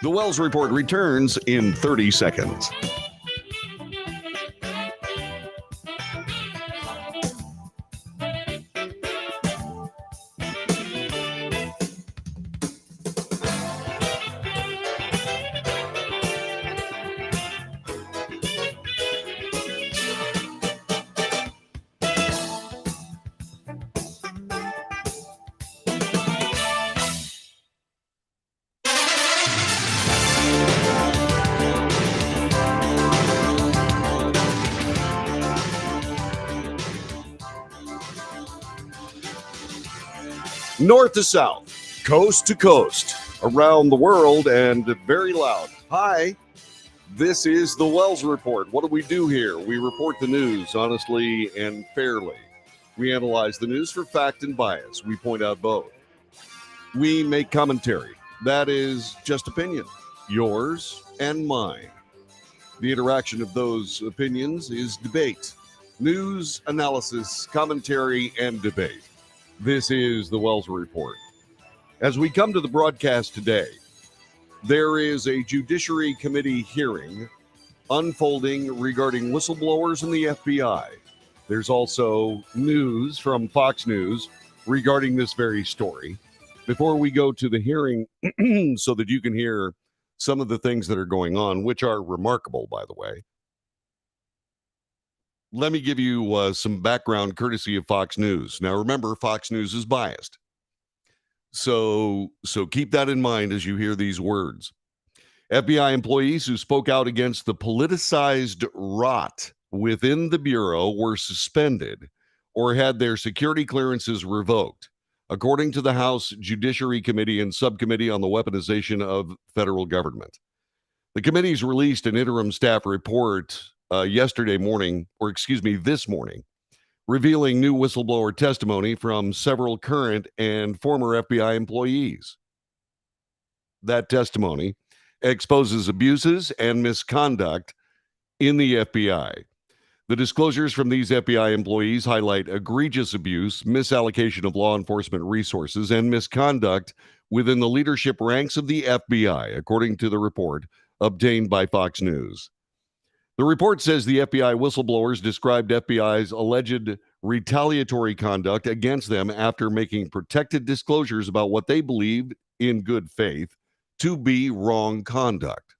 The Wells Report returns in 30 seconds. North to south, coast to coast, around the world, and very loud. Hi, this is the Wells Report. What do we do here? We report the news honestly and fairly. We analyze the news for fact and bias. We point out both. We make commentary. That is just opinion, yours and mine. The interaction of those opinions is debate, news, analysis, commentary, and debate. This is the Wells Report. As we come to the broadcast today, there is a Judiciary Committee hearing unfolding regarding whistleblowers in the FBI. There's also news from Fox News regarding this very story. Before we go to the hearing, so that you can hear some of the things that are going on, which are remarkable, by the way, let me give you some background courtesy of Fox News. Now, remember, Fox News is biased. So keep that in mind as you hear these words. FBI employees who spoke out against the politicized rot within the Bureau were suspended or had their security clearances revoked, according to the House Judiciary Committee and Subcommittee on the Weaponization of Federal Government. The committees released an interim staff report this morning, revealing new whistleblower testimony from several current and former FBI employees. That testimony exposes abuses and misconduct in the FBI. The disclosures from these FBI employees highlight egregious abuse, misallocation of law enforcement resources, and misconduct within the leadership ranks of the FBI, according to the report obtained by Fox News. The report says the FBI whistleblowers described FBI's alleged retaliatory conduct against them after making protected disclosures about what they believed in good faith to be wrong conduct.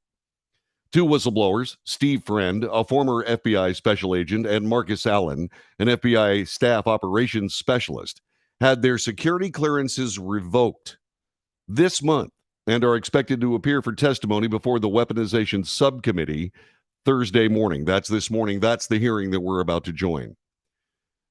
Two whistleblowers, Steve Friend, a former FBI special agent, and Marcus Allen, an FBI staff operations specialist, had their security clearances revoked this month and are expected to appear for testimony before the Weaponization Subcommittee Thursday morning. That's this morning. That's the hearing that we're about to join.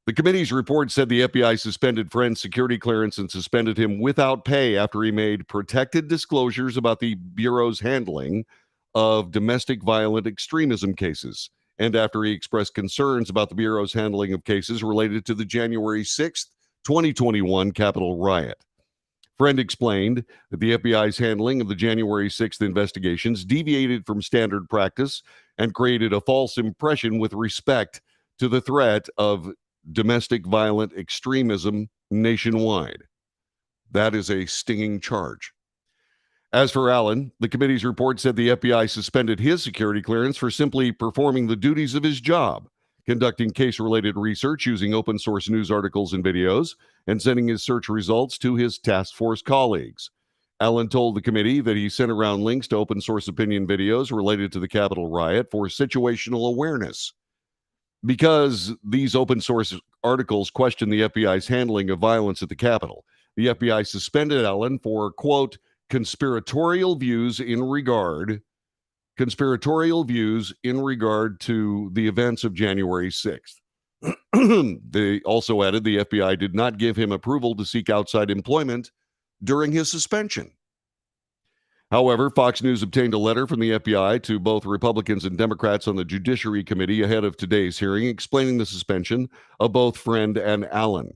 The committee's report said the FBI suspended Friend's security clearance and suspended him without pay after he made protected disclosures about the Bureau's handling of domestic violent extremism cases, and after he expressed concerns about the Bureau's handling of cases related to the January 6th, 2021 Capitol riot. Friend explained that the FBI's handling of the January 6th investigations deviated from standard practice and created a false impression with respect to the threat of domestic violent extremism nationwide. That is a stinging charge. As for Allen, the committee's report said the FBI suspended his security clearance for simply performing the duties of his job, conducting case-related research using open-source news articles and videos, and sending his search results to his task force colleagues. Allen told the committee that he sent around links to open-source opinion videos related to the Capitol riot for situational awareness. Because these open-source articles question the FBI's handling of violence at the Capitol, the FBI suspended Allen for, quote, conspiratorial views in regard to the events of January 6th. They also added the FBI did not give him approval to seek outside employment during his suspension. However, Fox News obtained a letter from the FBI to both Republicans and Democrats on the Judiciary Committee ahead of today's hearing, explaining the suspension of both Friend and Allen.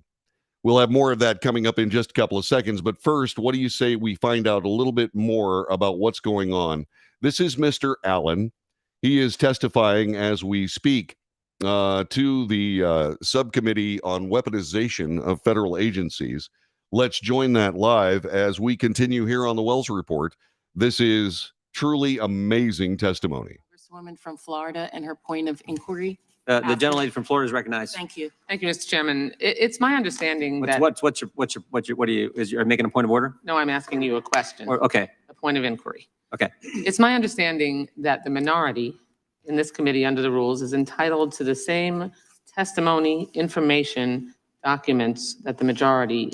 We'll have more of that coming up in just a couple of seconds. But first, what do you say we find out a little bit more about what's going on? This is Mr. Allen. He is testifying as we speak to the Subcommittee on Weaponization of Federal Agencies. Let's join that live as we continue here on the Wells Report. This is Truly amazing testimony. Congresswoman from Florida and her point of inquiry. The gentlelady from Florida is recognized. Thank you. Thank you, Mr. Chairman. It's my understanding that. You're making a point of order? No, I'm asking you a question. Okay. A point of inquiry. Okay. It's my understanding that the minority in this committee under the rules is entitled to the same testimony, information, documents that the majority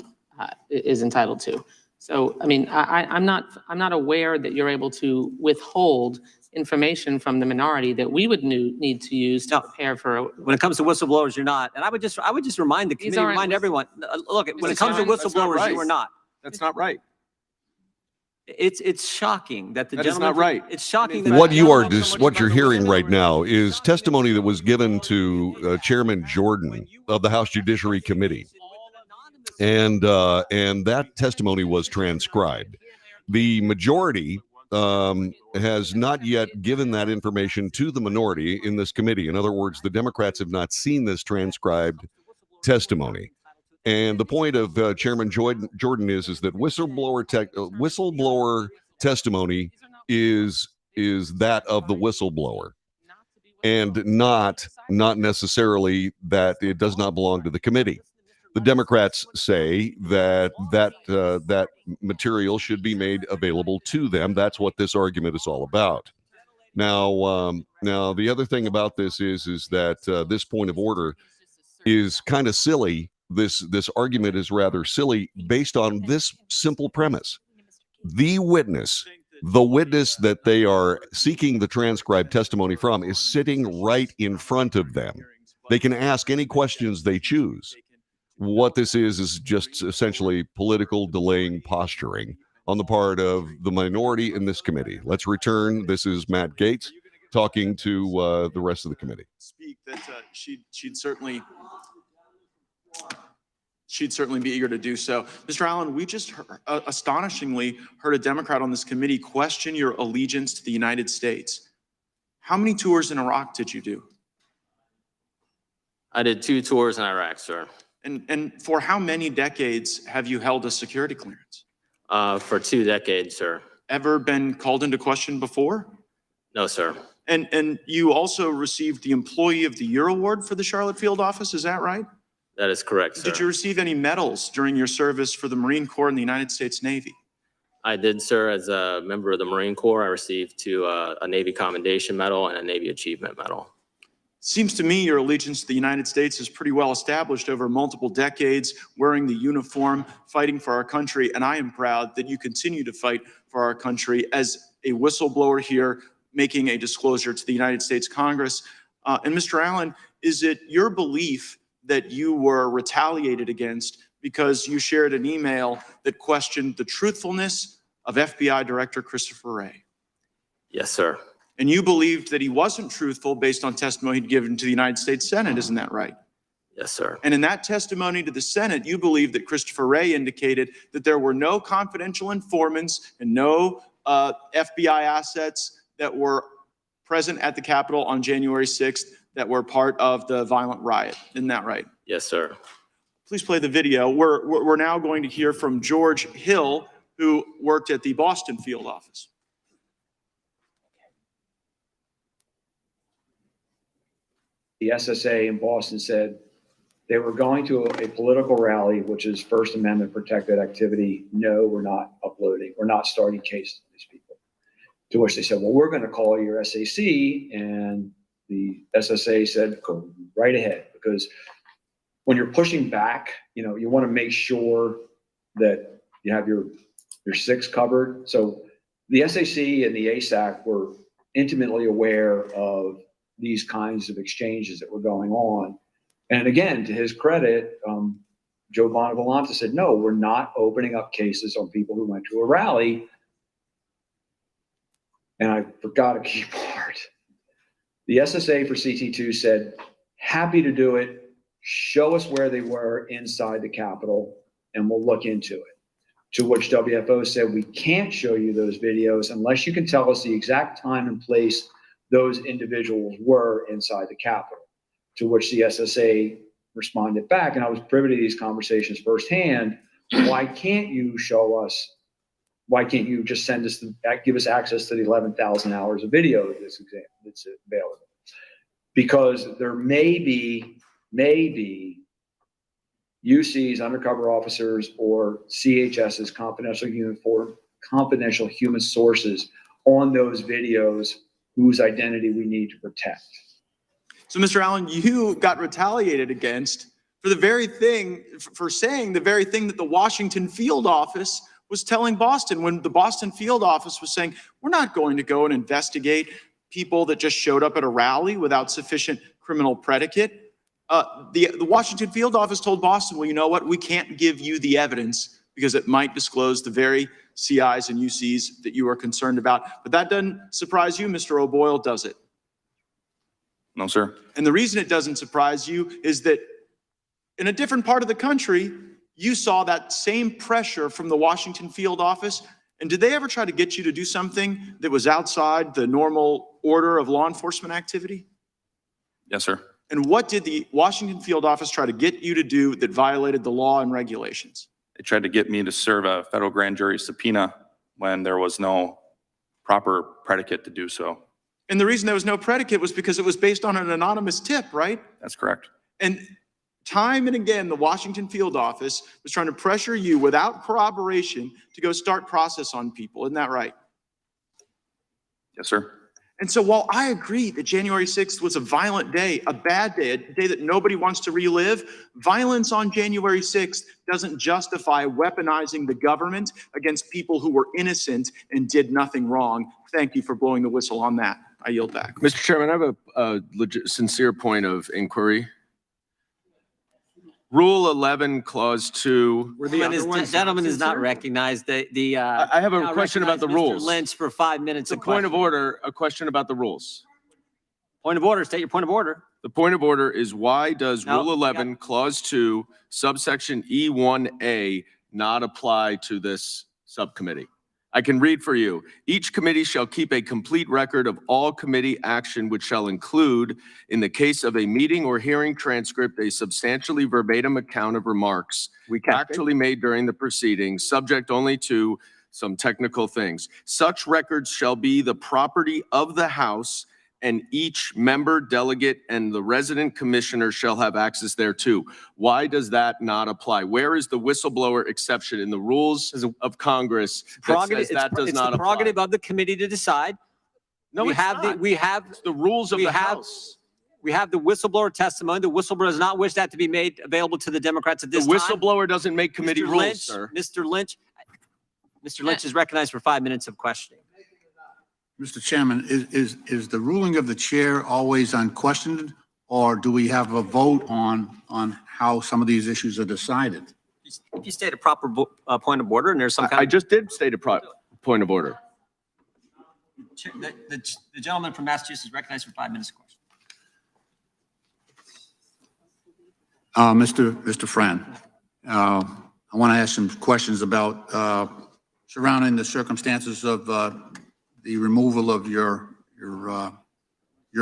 is entitled to. So, I mean, I'm not aware that you're able to withhold information from the minority that we would need to use to prepare for. When it comes to whistleblowers, you're not. And I would just remind the committee, remind everyone. Look, when it comes to whistleblowers, you are not. That's not right. It's shocking that the That is gentleman. not right. It's shocking that What you're hearing right now is testimony that was given to Chairman Jordan of the House Judiciary Committee, and that testimony was transcribed. The majority has not yet given that information to the minority in this committee. In other words, the Democrats have not seen this transcribed testimony. And the point of Chairman Jordan is that whistleblower testimony is that of the whistleblower, and not necessarily that it does not belong to the committee. The Democrats say that material should be made available to them. That's what this argument is all about. Now, the other thing about this is that this point of order is kind of silly. This argument is rather silly based on this simple premise. The witness that they are seeking the transcribed testimony from is sitting right in front of them. They can ask any questions they choose. What this is just essentially political delaying posturing on the part of the minority in this committee. Let's return. This is Matt Gaetz talking to the rest of the committee. Speak that she'd certainly be eager to do so. Mr. Allen, we just astonishingly heard a Democrat on this committee question your allegiance to the United States. How many tours in Iraq did you do? I did 2 tours in Iraq, sir. And for how many decades have you held a security clearance? For 2 decades, sir. Ever been called into question before? No, sir. And you also received the Employee of the Year Award for the Charlotte Field Office, is that right? That is correct, sir. Did you receive any medals during your service for the Marine Corps and the United States Navy? I did, sir. As a member of the Marine Corps, I received a Navy Commendation Medal and a Navy Achievement Medal. Seems to me your allegiance to the United States is pretty well established over multiple decades, wearing the uniform, fighting for our country, and I am proud that you continue to fight for our country as a whistleblower here, making a disclosure to the United States Congress. And Mr. Allen, is it your belief that you were retaliated against because you shared an email that questioned the truthfulness of FBI Director Christopher Wray? Yes, sir. And you believed that he wasn't truthful based on testimony he'd given to the United States Senate, isn't that right? Yes, sir. And in that testimony to the Senate, you believe that Christopher Wray indicated that there were no confidential informants and no FBI assets that were present at the Capitol on January 6th that were part of the violent riot. Isn't that right? Yes, sir. Please play the video. We're now going to hear from George Hill, who worked at the Boston field office. The SSA in Boston said they were going to a political rally, which is First Amendment protected activity. No, we're not uploading. We're not starting cases on these people. To which they said, well, we're going to call your SAC. And the SSA said, go right ahead. Because when you're pushing back, you want to make sure that you have your 6 covered. So the SAC and the ASAC were intimately aware of these kinds of exchanges that were going on. And again, to his credit, Joe Bonavolonta said, no, we're not opening up cases on people who went to a rally. And I forgot a key part. The SSA for CT2 said, happy to do it. Show us where they were inside the Capitol and we'll look into it. To which WFO said, we can't show you those videos unless you can tell us the exact time and place those individuals were inside the Capitol. To which the SSA responded back, and I was privy to these conversations firsthand. Why can't you show us why can't you just send us, give us access to the 11,000 hours of video that's available? Because there may be UC's undercover officers or CHS's confidential human sources on those videos whose identity we need to protect. So, Mr. Allen, you got retaliated against for the very thing, for saying the very thing that the Washington field office was telling Boston, when the Boston field office was saying, we're not going to go and investigate people that just showed up at a rally without sufficient criminal predicate. The Washington field office told Boston, well, you know what? We can't give you the evidence because it might disclose the very CIs and UCs that you are concerned about. But that doesn't surprise you, Mr. O'Boyle, does it? No, sir. And the reason it doesn't surprise you is that in a different part of the country, you saw that same pressure from the Washington field office. And did they ever try to get you to do something that was outside the normal order of law enforcement activity? Yes, sir. And what did the Washington field office try to get you to do that violated the law and regulations? They tried to get me to serve a federal grand jury subpoena when there was no proper predicate to do so. And the reason there was no predicate was because it was based on an anonymous tip, right? That's correct. And time and again, the Washington field office was trying to pressure you without corroboration to go start process on people. Isn't that right? Yes, sir. And so while I agree that January 6th was a violent day, a bad day, a day that nobody wants to relive, violence on January 6th doesn't justify weaponizing the government against people who were innocent and did nothing wrong. Thank you for blowing the whistle on that. I yield back. Mr. Chairman, I have a sincere point of inquiry. Rule 11, Clause 2. Gentleman is not recognized. I have a question about the rules. Mr. Lynch for 5 minutes. The point of order, a question about the rules. Point of order. State your point of order. The point of order is why does No, Rule 11, Clause 2, subsection E1A not apply to this subcommittee? I can read for you. Each committee shall keep a complete record of all committee action, which shall include, in the case of a meeting or hearing transcript, a substantially verbatim account of remarks actually made during the proceedings, subject only to some technical things. Such records shall be the property of the House, and each member, delegate, and the resident commissioner shall have access thereto. Why does that not apply? Where is the whistleblower exception in the rules of Congress that says that does not apply? It's the prerogative of the committee to decide. No, it's not. It's the rules of the House. We have the whistleblower testimony. The whistleblower does not wish that to be made available to the Democrats at this The time. whistleblower doesn't make committee Mr. rules, Lynch, sir. Mr. Lynch is recognized for 5 minutes of questioning. Mr. Chairman, is the ruling of the chair always unquestioned, or do we have a vote on how some of these issues are decided? If you state a proper point of order and there's some kind I of... just did state a point of order. The gentleman from Massachusetts is recognized for 5 minutes of question. Mr. Friend, I want to ask some questions about surrounding the circumstances of the removal of your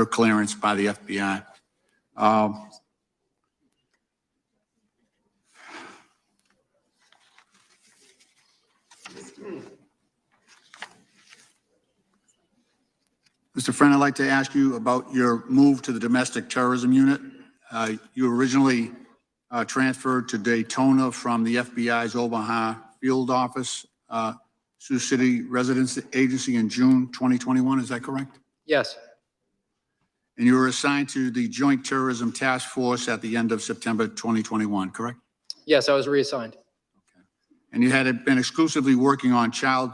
clearance by the FBI. Mr. Friend, I'd like to ask you about your move to the domestic terrorism unit. You originally transferred to Daytona from the FBI's Omaha field office, Sioux City Residence Agency in June 2021. Is that correct? Yes. And you were assigned to the Joint Terrorism Task Force at the end of September 2021, correct? Yes, I was reassigned. Okay. And you had been exclusively working on child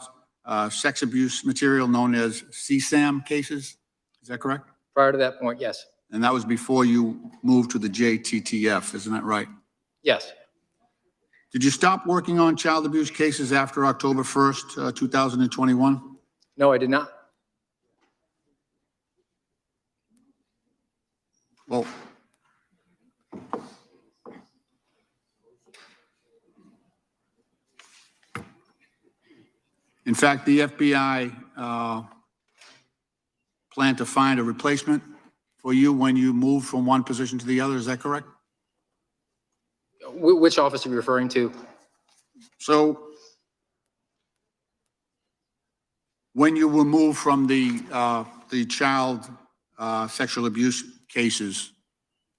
sex abuse material known as CSAM cases. Is that correct? Prior to that point, yes. And that was before you moved to the JTTF, isn't that right? Yes. Did you stop working on child abuse cases after October 1st, 2021? No, I did not. Well, in fact, the FBI planned to find a replacement for you when you moved from one position to the other. Is that correct? Which office are you referring to? So When you were moved from the child sexual abuse cases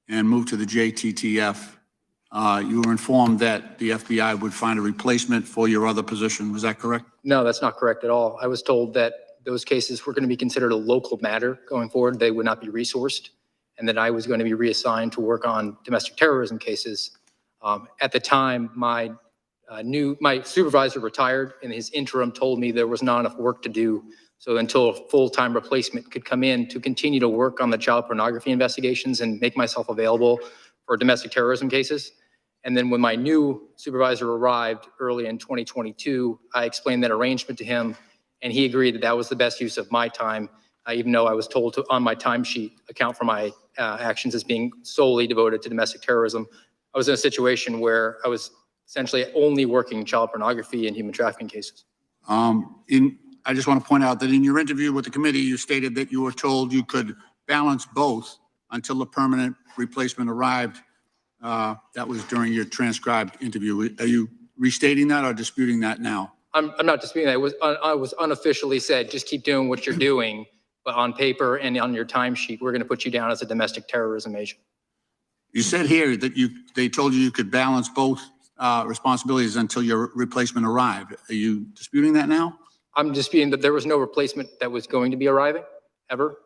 and moved to the JTTF, you were informed that the FBI would find a replacement for your other position. Was that correct? No, that's not correct at all. I was told that those cases were going to be considered a local matter going forward. They would not be resourced, and that I was going to be reassigned to work on domestic terrorism cases. At the time, my supervisor retired, and his interim told me there was not enough work to do. So until a full-time replacement could come in to continue to work on the child pornography investigations and make myself available for domestic terrorism cases. And then when my new supervisor arrived early in 2022, I explained that arrangement to him, and he agreed that that was the best use of my time, even though I was told to, on my timesheet, account for my actions as being solely devoted to domestic terrorism. I was in a situation where I was essentially only working child pornography and human trafficking cases. I just want to point out that in your interview with the committee, you stated that you were told you could balance both until the permanent replacement arrived. That was during your transcribed interview. Are you restating that or disputing that now? I'm not disputing that. I was unofficially said, just keep doing what you're doing, but on paper and on your timesheet, we're going to put you down as a domestic terrorism agent. You said here that they told you you could balance both responsibilities until your replacement arrived. Are you disputing that now? I'm disputing that there was no replacement that was going to be arriving, ever.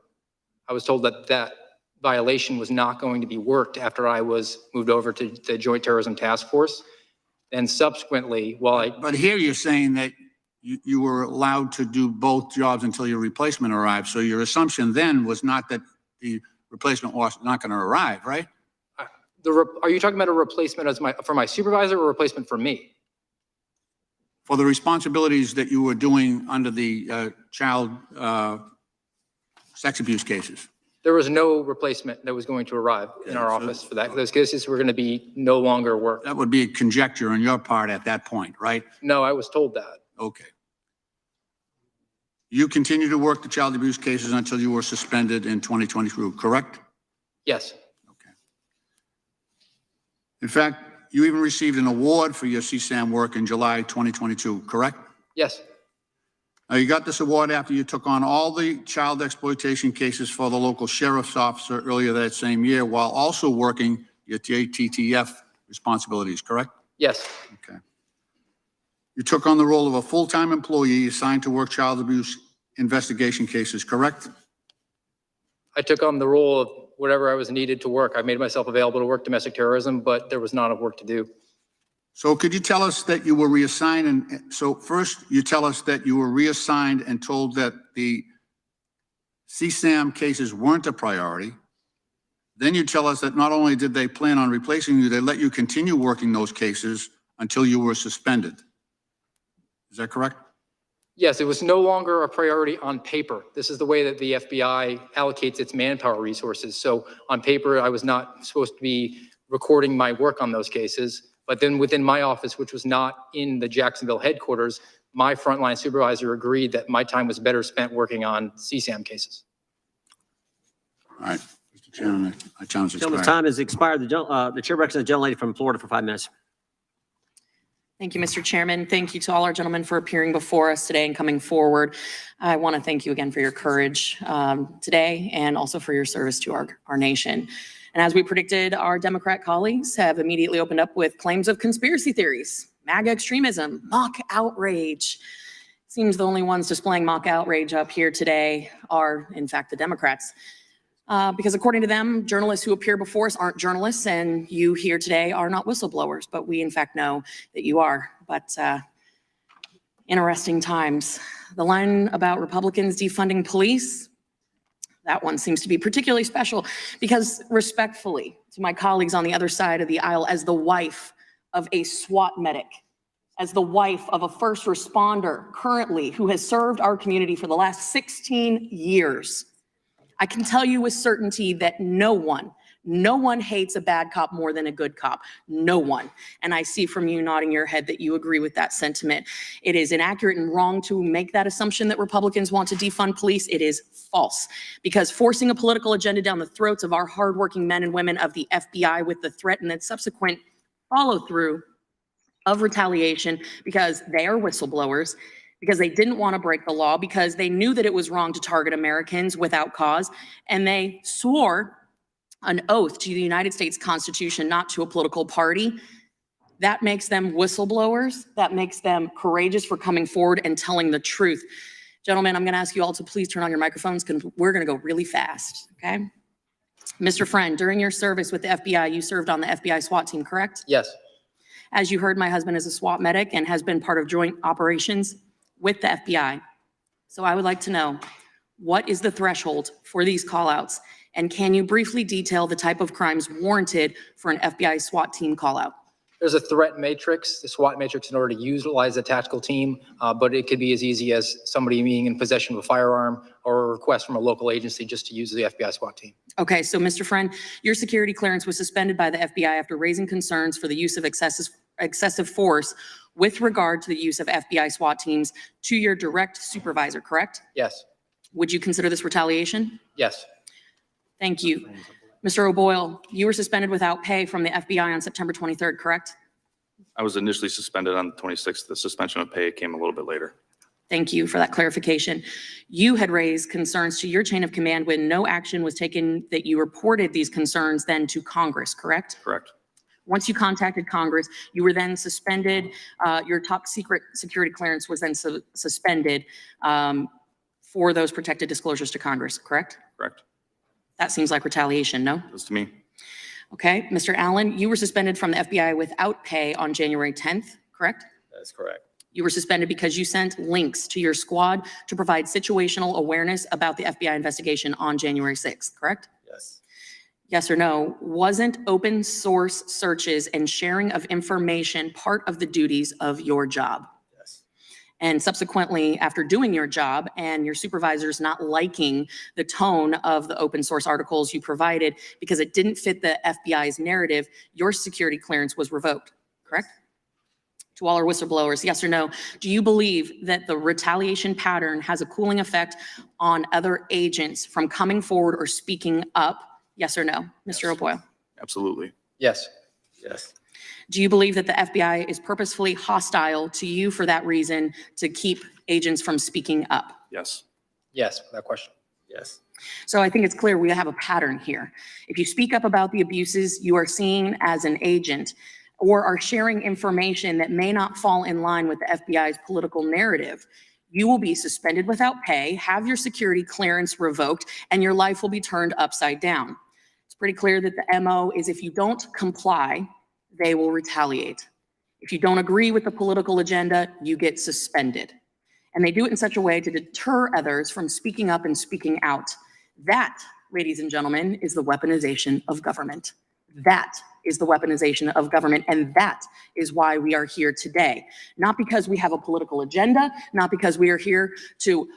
I was told that that violation was not going to be worked after I was moved over to the Joint Terrorism Task Force. And subsequently, But here you're saying that you were allowed to do both jobs until your replacement arrived. So your assumption then was not that the replacement was not going to arrive, right? Are you talking about a replacement for my supervisor or a replacement for me? For the responsibilities that you were doing under the child sex abuse cases. There was no replacement that was going to arrive in our office for that. Those cases were going to be no longer worked. That would be a conjecture on your part at that point, right? No, I was told that. Okay. You continue to work the child abuse cases until you were suspended in 2022, correct? Yes. Okay. In fact, you even received an award for your CSAM work in July 2022, correct? Yes. Now, you got this award after you took on all the child exploitation cases for the local sheriff's officer earlier that same year, while also working your JTTF responsibilities, correct? Yes. Okay. You took on the role of a full-time employee assigned to work child abuse investigation cases, correct? I took on the role of whatever I was needed to work. I made myself available to work domestic terrorism, but there was not enough work to do. So could you tell us that you were reassigned? And so first you tell us that you were reassigned and told that the CSAM cases weren't a priority. Then you tell us that not only did they plan on replacing you, they let you continue working those cases until you were suspended. Is that correct? Yes, it was no longer a priority on paper. This is the way that the FBI allocates its manpower resources. So on paper, I was not supposed to be recording my work on those cases. But then within my office, which was not in the Jacksonville headquarters, my frontline supervisor agreed that my time was better spent working on CSAM cases. All right, Mr. Chairman, my challenge is Gentleman's expired. time has expired. The chair represents the gentlelady from Florida for 5 minutes. Thank you, Mr. Chairman. Thank you to all our gentlemen for appearing before us today and coming forward. I want to thank you again for your courage today and also for your service to our nation. And as we predicted, our Democrat colleagues have immediately opened up with claims of conspiracy theories, MAGA extremism, mock outrage. Seems the only ones displaying mock outrage up here today are, in fact, the Democrats. Because according to them, journalists who appear before us aren't journalists, and you here today are not whistleblowers, but we in fact know that you are. But interesting times. The line about Republicans defunding police, that one seems to be particularly special because, respectfully to my colleagues on the other side of the aisle, as the wife of a SWAT medic, as the wife of a first responder currently who has served our community for the last 16 years, I can tell you with certainty that no one hates a bad cop more than a good cop. No one. And I see from you nodding your head that you agree with that sentiment. It is inaccurate and wrong to make that assumption that Republicans want to defund police. It is false, because forcing a political agenda down the throats of our hardworking men and women of the FBI with the threat and then subsequent follow through of retaliation because they are whistleblowers, because they didn't want to break the law, because they knew that it was wrong to target Americans without cause, and they swore an oath to the United States Constitution, not to a political party. That makes them whistleblowers. That makes them courageous for coming forward and telling the truth. Gentlemen, I'm going to ask you all to please turn on your microphones because we're going to go really fast, okay? Mr. Friend, during your service with the FBI, you served on the FBI SWAT team, correct? Yes, As you heard, my husband is a SWAT medic and has been part of joint operations with the FBI. So I would like to know, what is the threshold for these callouts? And can you briefly detail the type of crimes warranted for an FBI SWAT team callout? there's a threat matrix, the SWAT matrix, in order to utilize a tactical team, but it could be as easy as somebody being in possession of a firearm or a request from a local agency just to use the FBI SWAT team. Okay, so Mr. Friend, your security clearance was suspended by the FBI after raising concerns for the use of excessive force with regard to the use of FBI SWAT teams to your direct supervisor, correct? Yes, Would you consider this retaliation? yes, Thank you. Mr. O'Boyle, you were suspended without pay from the FBI on September 23rd, correct? I was initially suspended on the 26th. The suspension of pay came a little bit later. Thank you for that clarification. You had raised concerns to your chain of command when no action was taken, that you reported these concerns then to Congress, correct? Correct. Once you contacted Congress, you were then suspended. Your top secret security clearance was then suspended for those protected disclosures to Congress, correct? Correct. That seems like retaliation, no? That's to me. Okay, Mr. Allen, you were suspended from the FBI without pay on January 10th, correct? That's correct. You were suspended because you sent links to your squad to provide situational awareness about the FBI investigation on January 6th, correct? Yes. Yes or no? Wasn't open source searches and sharing of information part of the duties of your job? Yes. And subsequently, after doing your job and your supervisors not liking the tone of the open source articles you provided because it didn't fit the FBI's narrative, your security clearance was revoked, correct? To all our whistleblowers, yes or no? Do you believe that the retaliation pattern has a cooling effect on other agents from coming forward or speaking up? Yes or no? Mr. O'Boyle. Absolutely. yes, Yes. Do you believe that the FBI is purposefully hostile to you for that reason, to keep agents from speaking up? Yes. yes, without question. Yes. So I think it's clear we have a pattern here. If you speak up about the abuses you are seen as an agent, or are sharing information that may not fall in line with the FBI's political narrative, you will be suspended without pay, have your security clearance revoked, and your life will be turned upside down. It's pretty clear that the MO is if you don't comply, they will retaliate. If you don't agree with the political agenda, you get suspended. And they do it in such a way to deter others from speaking up and speaking out. That, ladies and gentlemen, is the weaponization of government. That is the weaponization of government, and that is why we are here today. Not because we have a political agenda, not because we are here to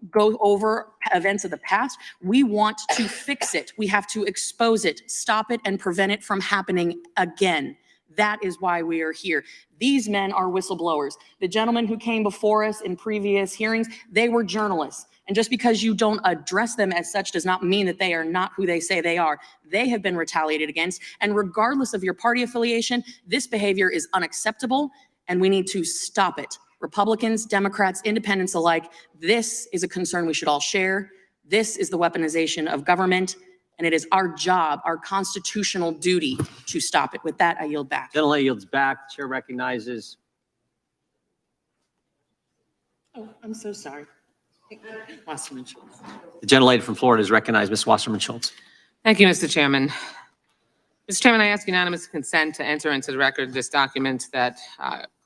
go over events of the past. We want to fix it. We have to expose it, stop it, and prevent it from happening again. That is why we are here. These men are whistleblowers. The gentlemen who came before us in previous hearings, they were journalists. And just because you don't address them as such does not mean that they are not who they say they are. They have been retaliated against. And regardless of your party affiliation, this behavior is unacceptable, and we need to stop it. Republicans, Democrats, independents alike, this is a concern we should all share. This is the weaponization of government, and it is our job, our constitutional duty to stop it. With that, I yield back. Gentlelady yields back. Chair recognizes. Oh, I'm so sorry. Wasserman Schultz. The gentlelady from Florida is recognized. Ms. Wasserman Schultz. Thank you, Mr. Chairman. Mr. Chairman, I ask unanimous consent to enter into the record this document that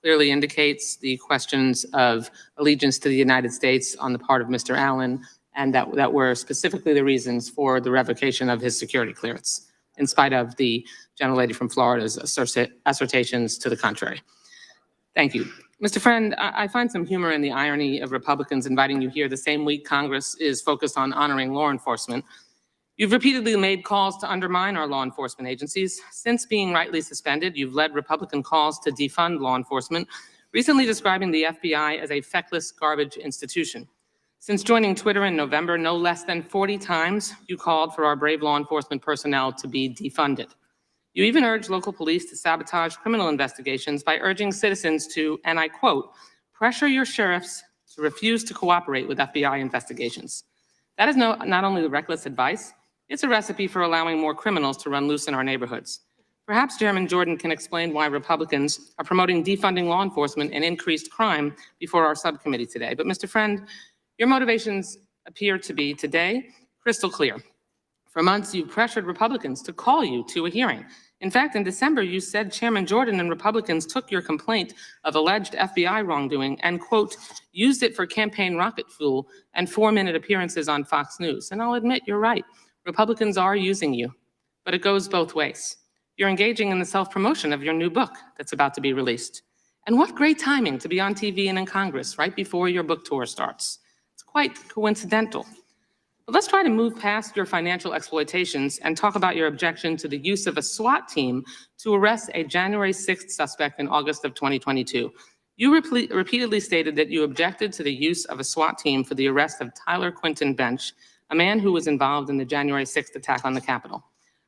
clearly indicates the questions of allegiance to the United States on the part of Mr. Allen, and that were specifically the reasons for the revocation of his security clearance, in spite of the gentlelady from Florida's assertions to the contrary. Thank you. Mr. Friend, I find some humor in the irony of Republicans inviting you here the same week Congress is focused on honoring law enforcement. You've repeatedly made calls to undermine our law enforcement agencies. Since being rightly suspended, you've led Republican calls to defund law enforcement, recently describing the FBI as a feckless garbage institution. Since joining Twitter in November, no less than 40 times you called for our brave law enforcement personnel to be defunded. You even urged local police to sabotage criminal investigations by urging citizens to, and I quote, pressure your sheriffs to refuse to cooperate with FBI investigations. That is not only reckless advice, it's a recipe for allowing more criminals to run loose in our neighborhoods. Perhaps Chairman Jordan can explain why Republicans are promoting defunding law enforcement and increased crime before our subcommittee today. But Mr. Friend, your motivations appear to be today crystal clear. For months, you pressured Republicans to call you to a hearing. In fact, in December, you said Chairman Jordan and Republicans took your complaint of alleged FBI wrongdoing and, quote, used it for campaign rocket fuel and 4-minute appearances on Fox News. And I'll admit, you're right. Republicans are using you, but it goes both ways. You're engaging in the self-promotion of your new book that's about to be released. And what great timing to be on TV and in Congress right before your book tour starts. It's quite coincidental. But let's try to move past your financial exploitations and talk about your objection to the use of a SWAT team to arrest a January 6th suspect in August of 2022. You repeatedly stated that you objected to the use of a SWAT team for the arrest of Tyler Quinton Bench, a man who was involved in the January 6th attack on the Capitol.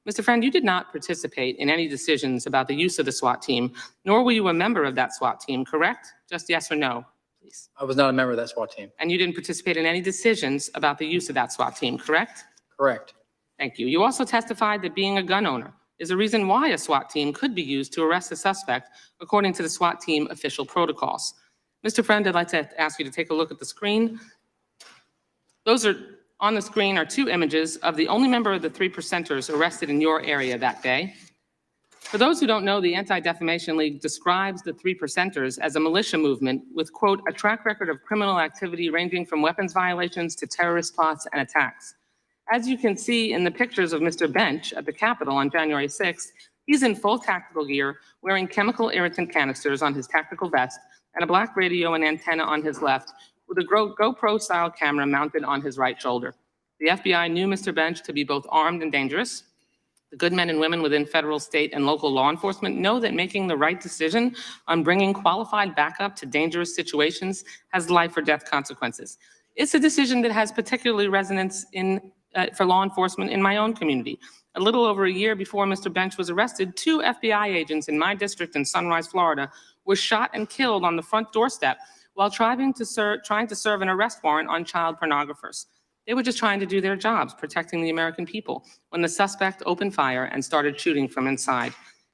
Mr. Friend, you did not participate in any decisions about the use of the SWAT team, nor were you a member of that SWAT team, correct? Just yes or no, please. I was not a member of that SWAT team. And you didn't participate in any decisions about the use of that SWAT team, correct? Correct. Thank you. You also testified that being a gun owner is a reason why a SWAT team could be used to arrest a suspect, according to the SWAT team official protocols. Mr. Friend, I'd like to ask you to take a look at the screen. On the screen are 2 images of the only member of the 3 percenters arrested in your area that day. For those who don't know, the Anti-Defamation League describes the 3 percenters as a militia movement with, quote, a track record of criminal activity ranging from weapons violations to terrorist plots and attacks. As you can see in the pictures of Mr. Bench at the Capitol on January 6th, he's in full tactical gear, wearing chemical irritant canisters on his tactical vest and a black radio and antenna on his left, with a GoPro-style camera mounted on his right shoulder. The FBI knew Mr. Bench to be both armed and dangerous. The good men and women within federal, state, and local law enforcement know that making the right decision on bringing qualified backup to dangerous situations has life or death consequences. It's a decision that has particularly resonance for law enforcement in my own community. A little over a year before Mr. Bench was arrested, 2 FBI agents in my district in Sunrise, Florida, were shot and killed on the front doorstep while trying to serve an arrest warrant on child pornographers. They were just trying to do their jobs, protecting the American people, when the suspect opened fire and started shooting from inside.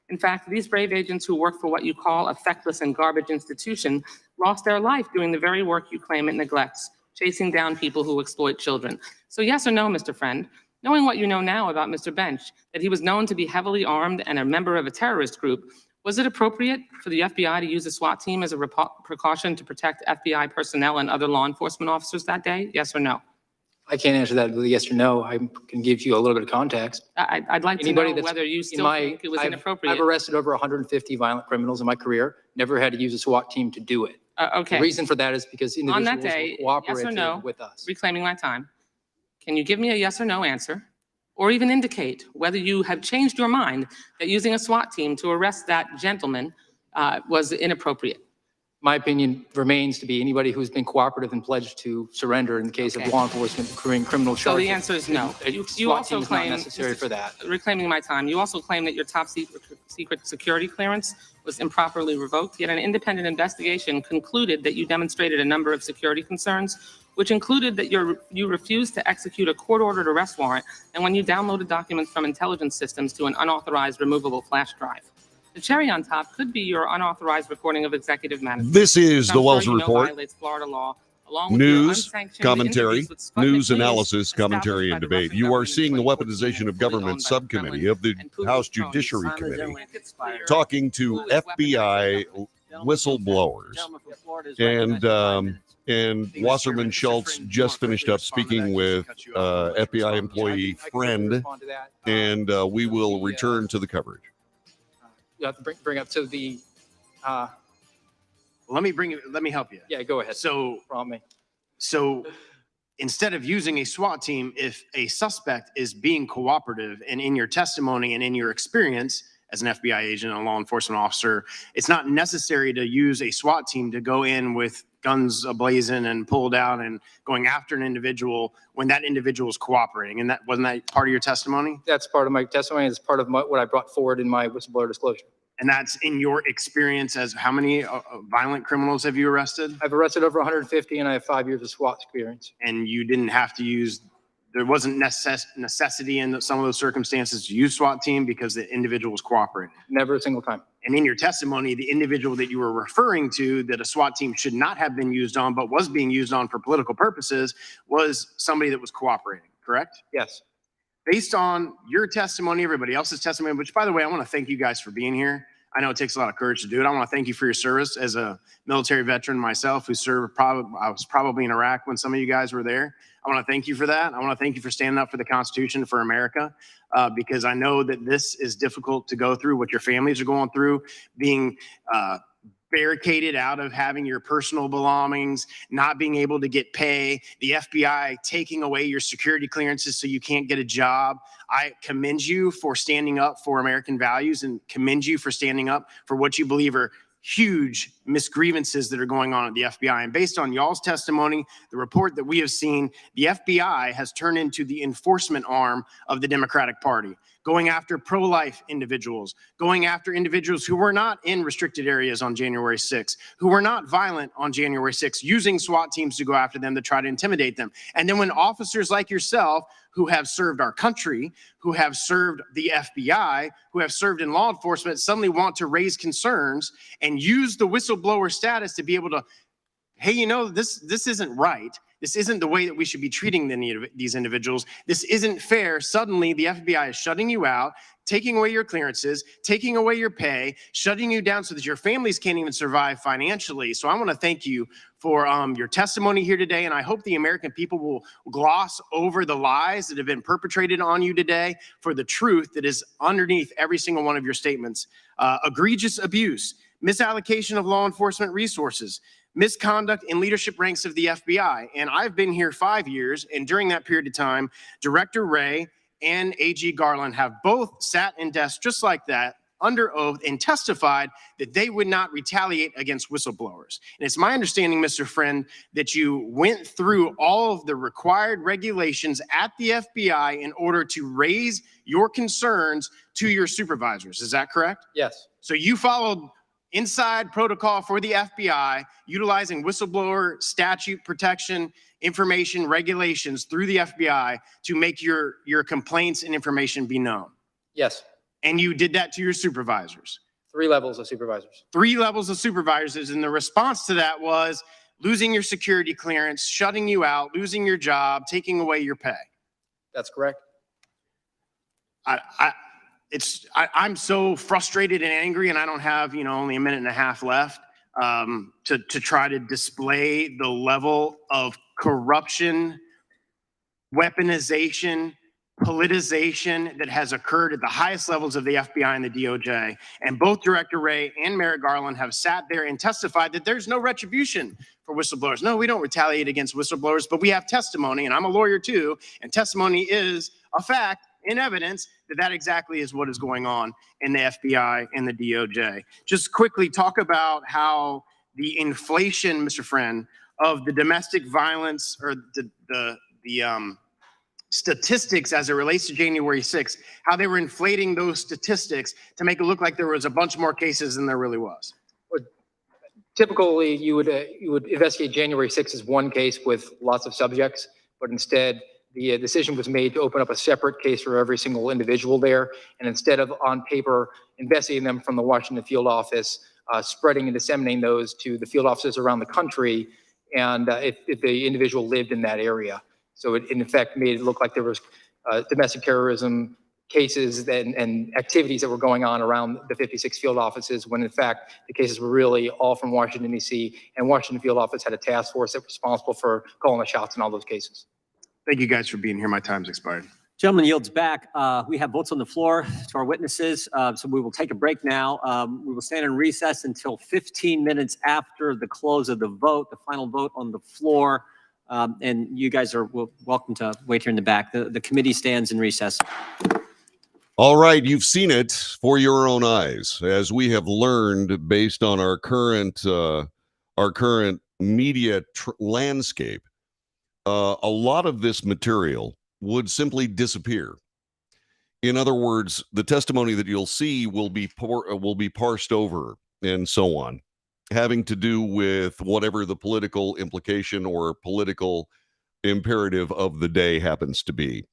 In fact, these brave agents who work for what you call a feckless and garbage institution lost their life doing the very work you claim it neglects, chasing down people who exploit children. So yes or no, Mr. Friend, knowing what you know now about Mr. Bench, that he was known to be heavily armed and a member of a terrorist group, was it appropriate for the FBI to use a SWAT team as a precaution to protect FBI personnel and other law enforcement officers that day? Yes or no? I can't answer that with a yes or no. I can give you a little bit of context. I'd like to Anybody know that's whether you still think it was inappropriate. I've arrested over 150 violent criminals in my career, never had to use a SWAT team to do it. Okay. The reason for that is because On that individuals day, were yes or cooperative no, with us. reclaiming my time, can you give me a yes or no answer? Or even indicate whether you have changed your mind that using a SWAT team to arrest that gentleman was inappropriate? My opinion remains to be anybody who's been cooperative and pledged to surrender in the case Okay. of law enforcement accruing criminal So charges. the answer is no. A You SWAT also team is not claim, necessary for that. reclaiming my time, you also claim that your top secret security clearance was improperly revoked, yet an independent investigation concluded that you demonstrated a number of security concerns, which included that you refused to execute a court-ordered arrest warrant and when you downloaded documents from intelligence systems to an unauthorized removable flash drive. The cherry on top could be your unauthorized recording of executive management. This is the I'm sure Wells you know Report. violates Florida law, along with your News, unsanctioned commentary, interviews with Sputnik news News, analysis, commentary, established and by the debate. Russian You are government seeing the in 2014 weaponization of fully government owned by the subcommittee Kremlin of the and Putin's House cronies. Judiciary Simon Committee Gentleman, it's clear talking to who is weaponizing FBI government. whistleblowers. Gentleman from Florida is And recognized for 5 minutes. and Wasserman Schultz just finished up speaking with FBI employee I can friend, respond to that. and we will return to the coverage. You have to bring up to the, Let me help you. yeah, go ahead. So, Prompt me. so instead of using a SWAT team, if a suspect is being cooperative and in your testimony and in your experience as an FBI agent and a law enforcement officer, it's not necessary to use a SWAT team to go in with guns ablazing and pull down and going after an individual when that individual is cooperating. And wasn't that part of your testimony? That's part of my testimony. It's part of what I brought forward in my whistleblower disclosure. And that's in your experience as how many violent criminals have you arrested? I've arrested over 150 and I have 5 years of SWAT experience. And you didn't have to use, there wasn't necessity in some of those circumstances to use SWAT team because the individual was cooperating. Never a single time. And in your testimony, the individual that you were referring to that a SWAT team should not have been used on, but was being used on for political purposes, was somebody that was cooperating, correct? Yes. Based on your testimony, everybody else's testimony, which by the way, I want to thank you guys for being here. I know it takes a lot of courage to do it. I want to thank you for your service as a military veteran myself who served, I was probably in Iraq when some of you guys were there. I want to thank you for that. I want to thank you for standing up for the Constitution, for America, because I know that this is difficult to go through, what your families are going through, being barricaded out of having your personal belongings, not being able to get pay, the FBI taking away your security clearances so you can't get a job. I commend you for standing up for American values and commend you for standing up for what you believe are huge misgrievances that are going on at the FBI. And based on y'all's testimony, the report that we have seen, the FBI has turned into the enforcement arm of the Democratic Party, going after pro-life individuals, going after individuals who were not in restricted areas on January 6th, who were not violent on January 6th, using SWAT teams to go after them to try to intimidate them. And then when officers like yourself, who have served our country, who have served the FBI, who have served in law enforcement, suddenly want to raise concerns and use the whistleblower status to be able to, hey, you know, this isn't right. This isn't the way that we should be treating these individuals. This isn't fair. Suddenly, the FBI is shutting you out, taking away your clearances, taking away your pay, shutting you down so that your families can't even survive financially. So I want to thank you for your testimony here today, and I hope the American people will gloss over the lies that have been perpetrated on you today for the truth that is underneath every single one of your statements. Egregious abuse, misallocation of law enforcement resources, misconduct in leadership ranks of the FBI. And I've been here 5 years, and during that period of time, Director Wray and AG Garland have both sat in desks just like that, under oath, and testified that they would not retaliate against whistleblowers. And it's my understanding, Mr. Friend, that you went through all of the required regulations at the FBI in order to raise your concerns to your supervisors. Is that correct? Yes. So you followed inside protocol for the FBI, utilizing whistleblower statute protection, information regulations through the FBI to make your complaints and information be known. Yes. And you did that to your supervisors. 3 levels of supervisors. 3 levels of supervisors. And the response to that was losing your security clearance, shutting you out, losing your job, taking away your pay. That's correct. I'm so frustrated and angry, and I don't have, only a minute and a half left to try to display the level of corruption, weaponization, politicization that has occurred at the highest levels of the FBI and the DOJ. And both Director Wray and Merrick Garland have sat there and testified that there's no retribution for whistleblowers. No, we don't retaliate against whistleblowers, but we have testimony, and I'm a lawyer too, and testimony is a fact in evidence that exactly is what is going on in the FBI and the DOJ. Just quickly talk about how the inflation, Mr. Friend, of the domestic violence or the statistics as it relates to January 6th, how they were inflating those statistics to make it look like there was a bunch more cases than there really was. Typically, you would investigate January 6th as one case with lots of subjects, but instead the decision was made to open up a separate case for every single individual there. And instead of on paper investigating them from the Washington field office, spreading and disseminating those to the field offices around the country, and if the individual lived in that area. So it in effect made it look like there was domestic terrorism cases and activities that were going on around the 56 field offices, when in fact the cases were really all from Washington, D.C., and Washington field office had a task force that was responsible for calling the shots in all those cases. Thank you guys for being here. My time's expired. Gentleman yields back. We have votes on the floor to our witnesses, so we will take a break now. We will stand in recess until 15 minutes after the close of the vote, the final vote on the floor. And you guys are welcome to wait here in the back. The committee stands in recess. All right, you've seen it for your own eyes, as we have learned based on our current media landscape. A lot of this material would simply disappear In other words, the testimony that you'll see will be parsed over and so on, having to do with whatever the political implication or political imperative of the day happens to be.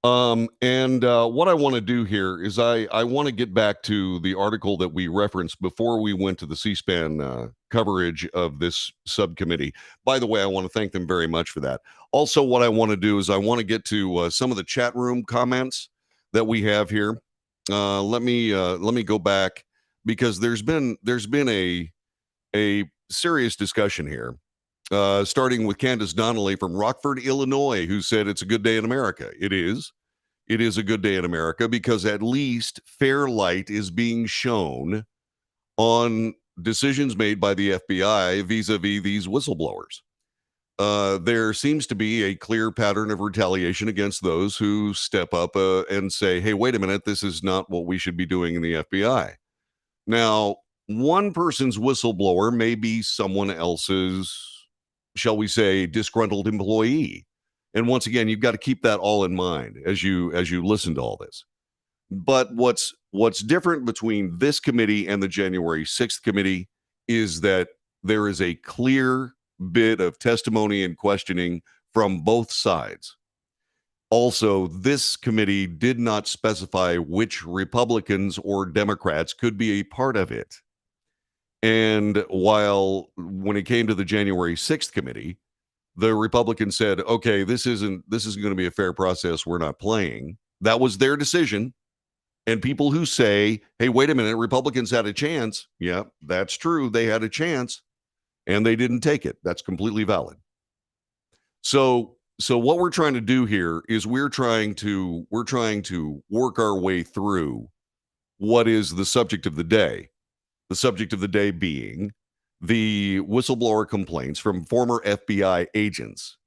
What I want to do here is I want to get back to the article that we referenced before we went to the C-SPAN coverage of this subcommittee. By the way, I want to thank them very much for that. Also, what I want to do is I want to get to some of the chat room comments that we have here. Let me go back, because there's been a serious discussion here. Starting with Candace Donnelly from Rockford, Illinois, who said it's a good day in America. It is. It is a good day in America because at least fair light is being shown on decisions made by the FBI vis-a-vis these whistleblowers. There seems to be a clear pattern of retaliation against those who step up and say, hey, wait a minute, this is not what we should be doing in the FBI. Now, one person's whistleblower may be someone else's, shall we say, disgruntled employee. And once again, you've got to keep that all in mind as you listen to all this. But what's different between this committee and the January 6th committee is that there is a clear bit of testimony and questioning from both sides. Also, this committee did not specify which Republicans or Democrats could be a part of it. And while when it came to the January 6th committee, the Republicans said, okay, this isn't going to be a fair process. We're not playing. That was their decision. And people who say, hey, wait a minute, Republicans had a chance. Yeah, that's true. They had a chance and they didn't take it. That's completely valid. So what we're trying to do here is we're trying to work our way through what is the subject of the day. The subject of the day being the whistleblower complaints from former FBI agents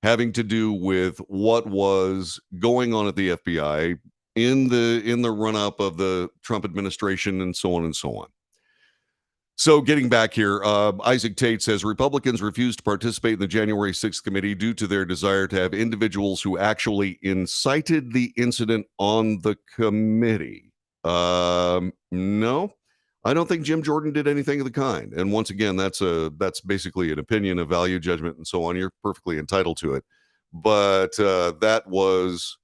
having to do with what was going on at the FBI in the run-up of the Trump administration and so on and so on. So getting back here, Isaac Tate says Republicans refused to participate in the January 6th committee due to their desire to have individuals who actually incited the incident on the committee. No. I don't think Jim Jordan did anything of the kind. And once again, that's basically an opinion, a value judgment, and so on. You're perfectly entitled to it. But that was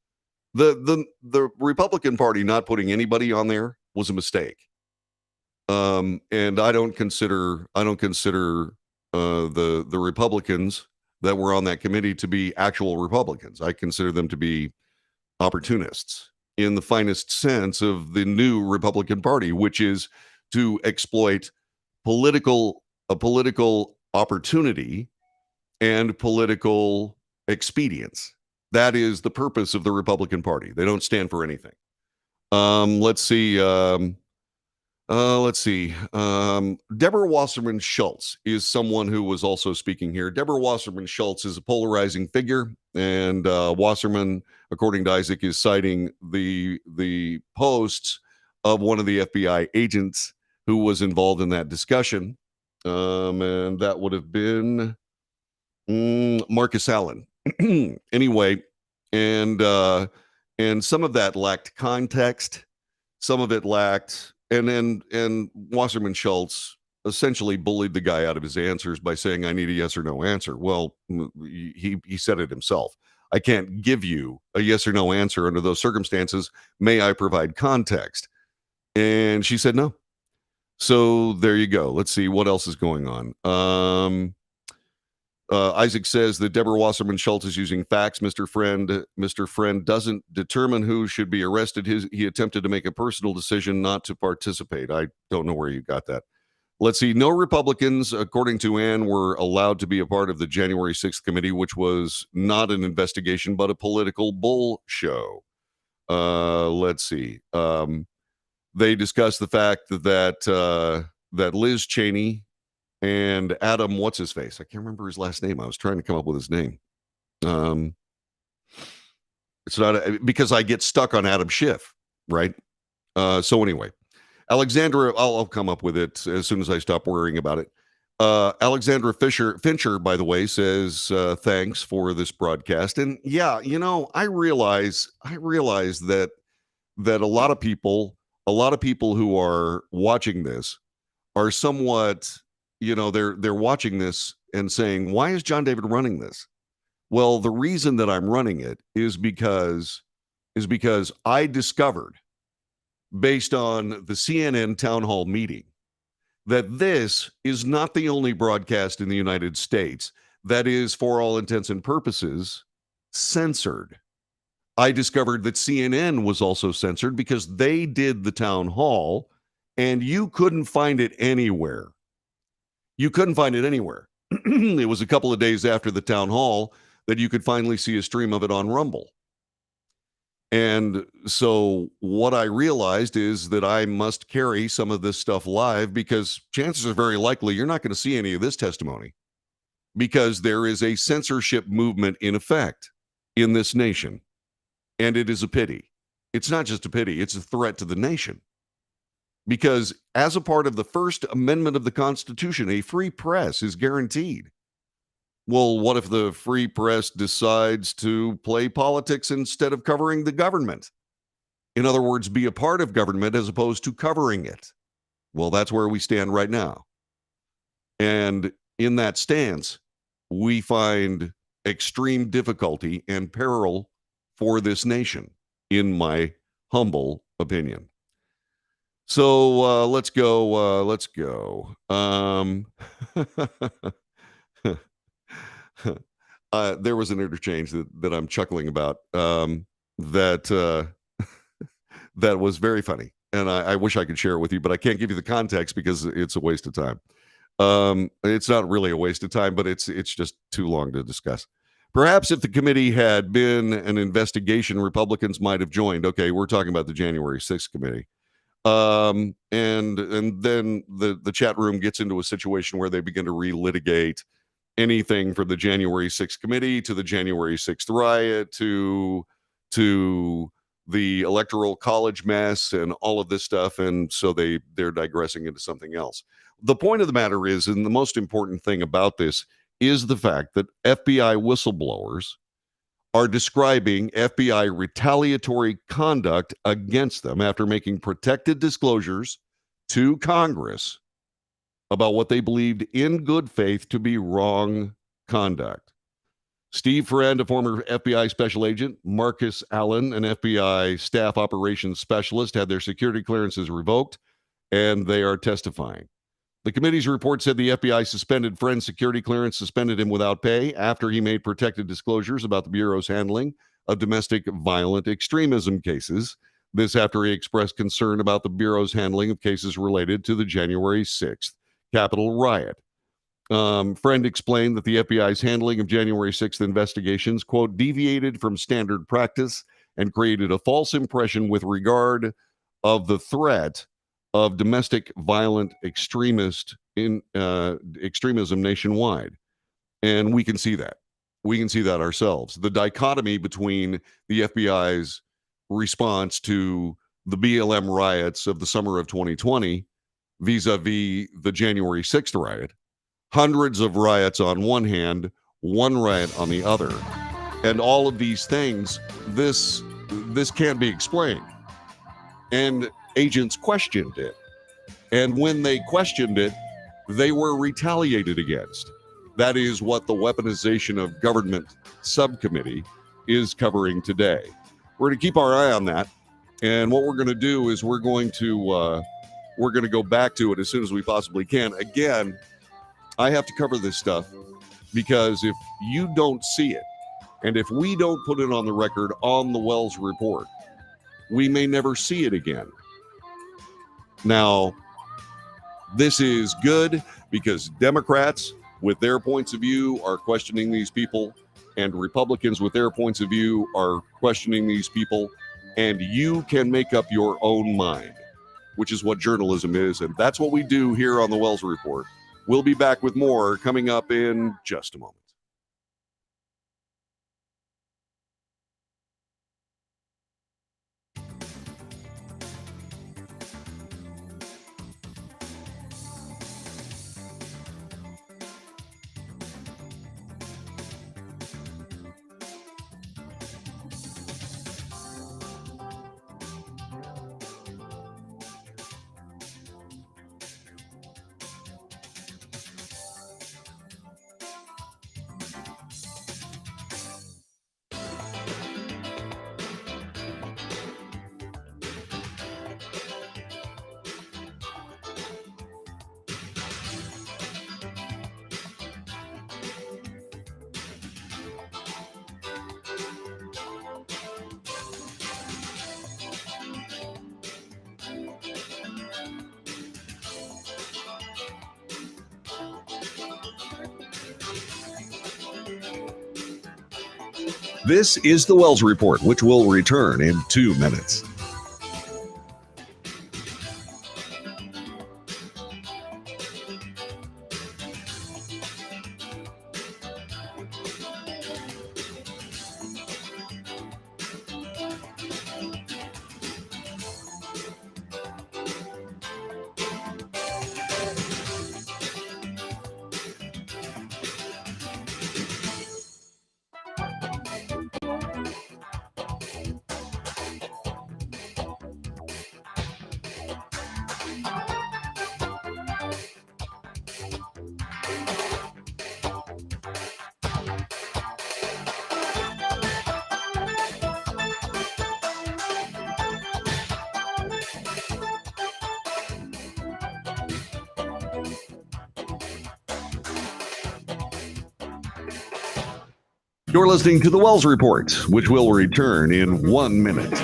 the Republican Party not putting anybody on there was a mistake. And I don't consider the Republicans that were on that committee to be actual Republicans. I consider them to be opportunists in the finest sense of the new Republican Party, which is to exploit a political opportunity and political expedience. That is the purpose of the Republican Party. They don't stand for anything. Let's see. Deborah Wasserman Schultz is someone who was also speaking here. Deborah Wasserman Schultz is a polarizing figure, and Wasserman, according to Isaac, is citing the posts of one of the FBI agents who was involved in that discussion. And that would have been Marcus Allen. Anyway, and some of that lacked context. Some of it lacked, and Wasserman Schultz essentially bullied the guy out of his answers by saying, I need a yes or no answer. Well, he said it himself. I can't give you a yes or no answer under those circumstances. May I provide context? And she said no. So there you go. Let's see what else is going on. Isaac says that Deborah Wasserman Schultz is using facts. Mr. Friend doesn't determine who should be arrested. He attempted to make a personal decision not to participate. I don't know where you got that. Let's see. No Republicans, according to Ann, were allowed to be a part of the January 6th committee, which was not an investigation, but a political bull show. Let's see. They discussed the fact that Liz Cheney and Adam, what's his face? I can't remember his last name. I was trying to come up with his name. It's not because I get stuck on Adam Schiff, right? So anyway, Alexandra, I'll come up with it as soon as I stop worrying about it. Alexandra Fincher, by the way, says thanks for this broadcast. And yeah, I realize that that a lot of people who are watching this are somewhat, they're watching this and saying, why is John David running this? Well, the reason that I'm running it is because I discovered, based on the CNN town hall meeting, that this is not the only broadcast in the United States that is, for all intents and purposes, censored. I discovered that CNN was also censored because they did the town hall and you couldn't find it anywhere. You couldn't find it anywhere. It was a couple of days after the town hall that you could finally see a stream of it on Rumble. And so what I realized is that I must carry some of this stuff live, because chances are very likely you're not going to see any of this testimony, because there is a censorship movement in effect in this nation. And it is a pity. It's not just a pity, it's a threat to the nation. Because as a part of the First Amendment of the Constitution, a free press is guaranteed. Well, what if the free press decides to play politics instead of covering the government? In other words, be a part of government as opposed to covering it. Well, that's where we stand right now. And in that stance, we find extreme difficulty and peril for this nation, in my humble opinion. So let's go. There was an interchange that I'm chuckling about that was very funny. And I wish I could share it with you, but I can't give you the context because it's a waste of time. It's not really a waste of time, but it's just too long to discuss. Perhaps if the committee had been an investigation, Republicans might have joined. Okay, we're talking about the January 6th committee. And then the chat room gets into a situation where they begin to relitigate anything from the January 6th committee to the January 6th riot to the electoral college mess and all of this stuff. And so they're digressing into something else. The point of the matter is, and the most important thing about this is the fact that FBI whistleblowers are describing FBI retaliatory conduct against them after making protected disclosures to Congress about what they believed in good faith to be wrong conduct. Steve Friend, a former FBI special agent, Marcus Allen, an FBI staff operations specialist, had their security clearances revoked, and they are testifying. The committee's report said the FBI suspended Friend's security clearance, suspended him without pay after he made protected disclosures about the Bureau's handling of domestic violent extremism cases. This after he expressed concern about the Bureau's handling of cases related to the January 6th Capitol riot. Friend explained that the FBI's handling of January 6th investigations, quote, deviated from standard practice and created a false impression with regard of the threat of domestic violent extremism nationwide. And we can see that. We can see that ourselves. The dichotomy between the FBI's response to the BLM riots of the summer of 2020 vis-a-vis the January 6th riot, hundreds of riots on one hand, one riot on the other. And all of these things, this can't be explained. And agents questioned it. And when they questioned it, they were retaliated against. That is what the Weaponization of Government Subcommittee is covering today. We're going to keep our eye on that. And what we're going to do is we're going to go back to it as soon as we possibly can. Again, I have to cover this stuff because if you don't see it, and if we don't put it on the record on the Wells Report, we may never see it again. Now, this is good because Democrats, with their points of view, are questioning these people, and Republicans, with their points of view, are questioning these people, and you can make up your own mind, which is what journalism is, and that's what we do here on the Wells Report. We'll be back with more coming up in just a moment. This is the Wells Report, which will return in 2 minutes. You're listening to the Wells Report, which will return in 1 minute.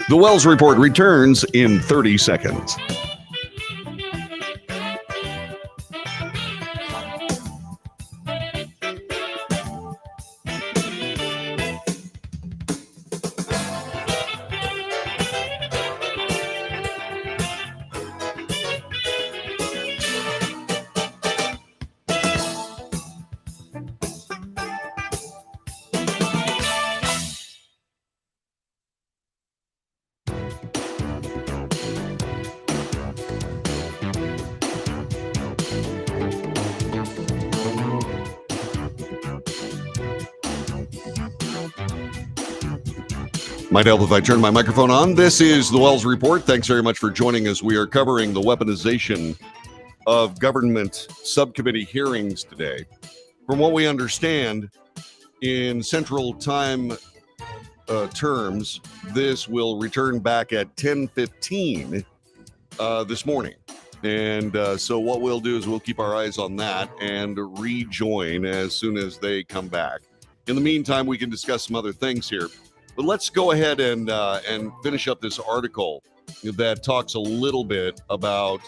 The Wells Report returns in 30 seconds. Might help if I turn my microphone on. This is the Wells Report. Thanks very much for joining us. We are covering the weaponization of government subcommittee hearings today. From what we understand, in Central Time terms, this will return back at 10:15 this morning. And so what we'll do is we'll keep our eyes on that and rejoin as soon as they come back. In the meantime, we can discuss some other things here. But let's go ahead and finish up this article that talks a little bit about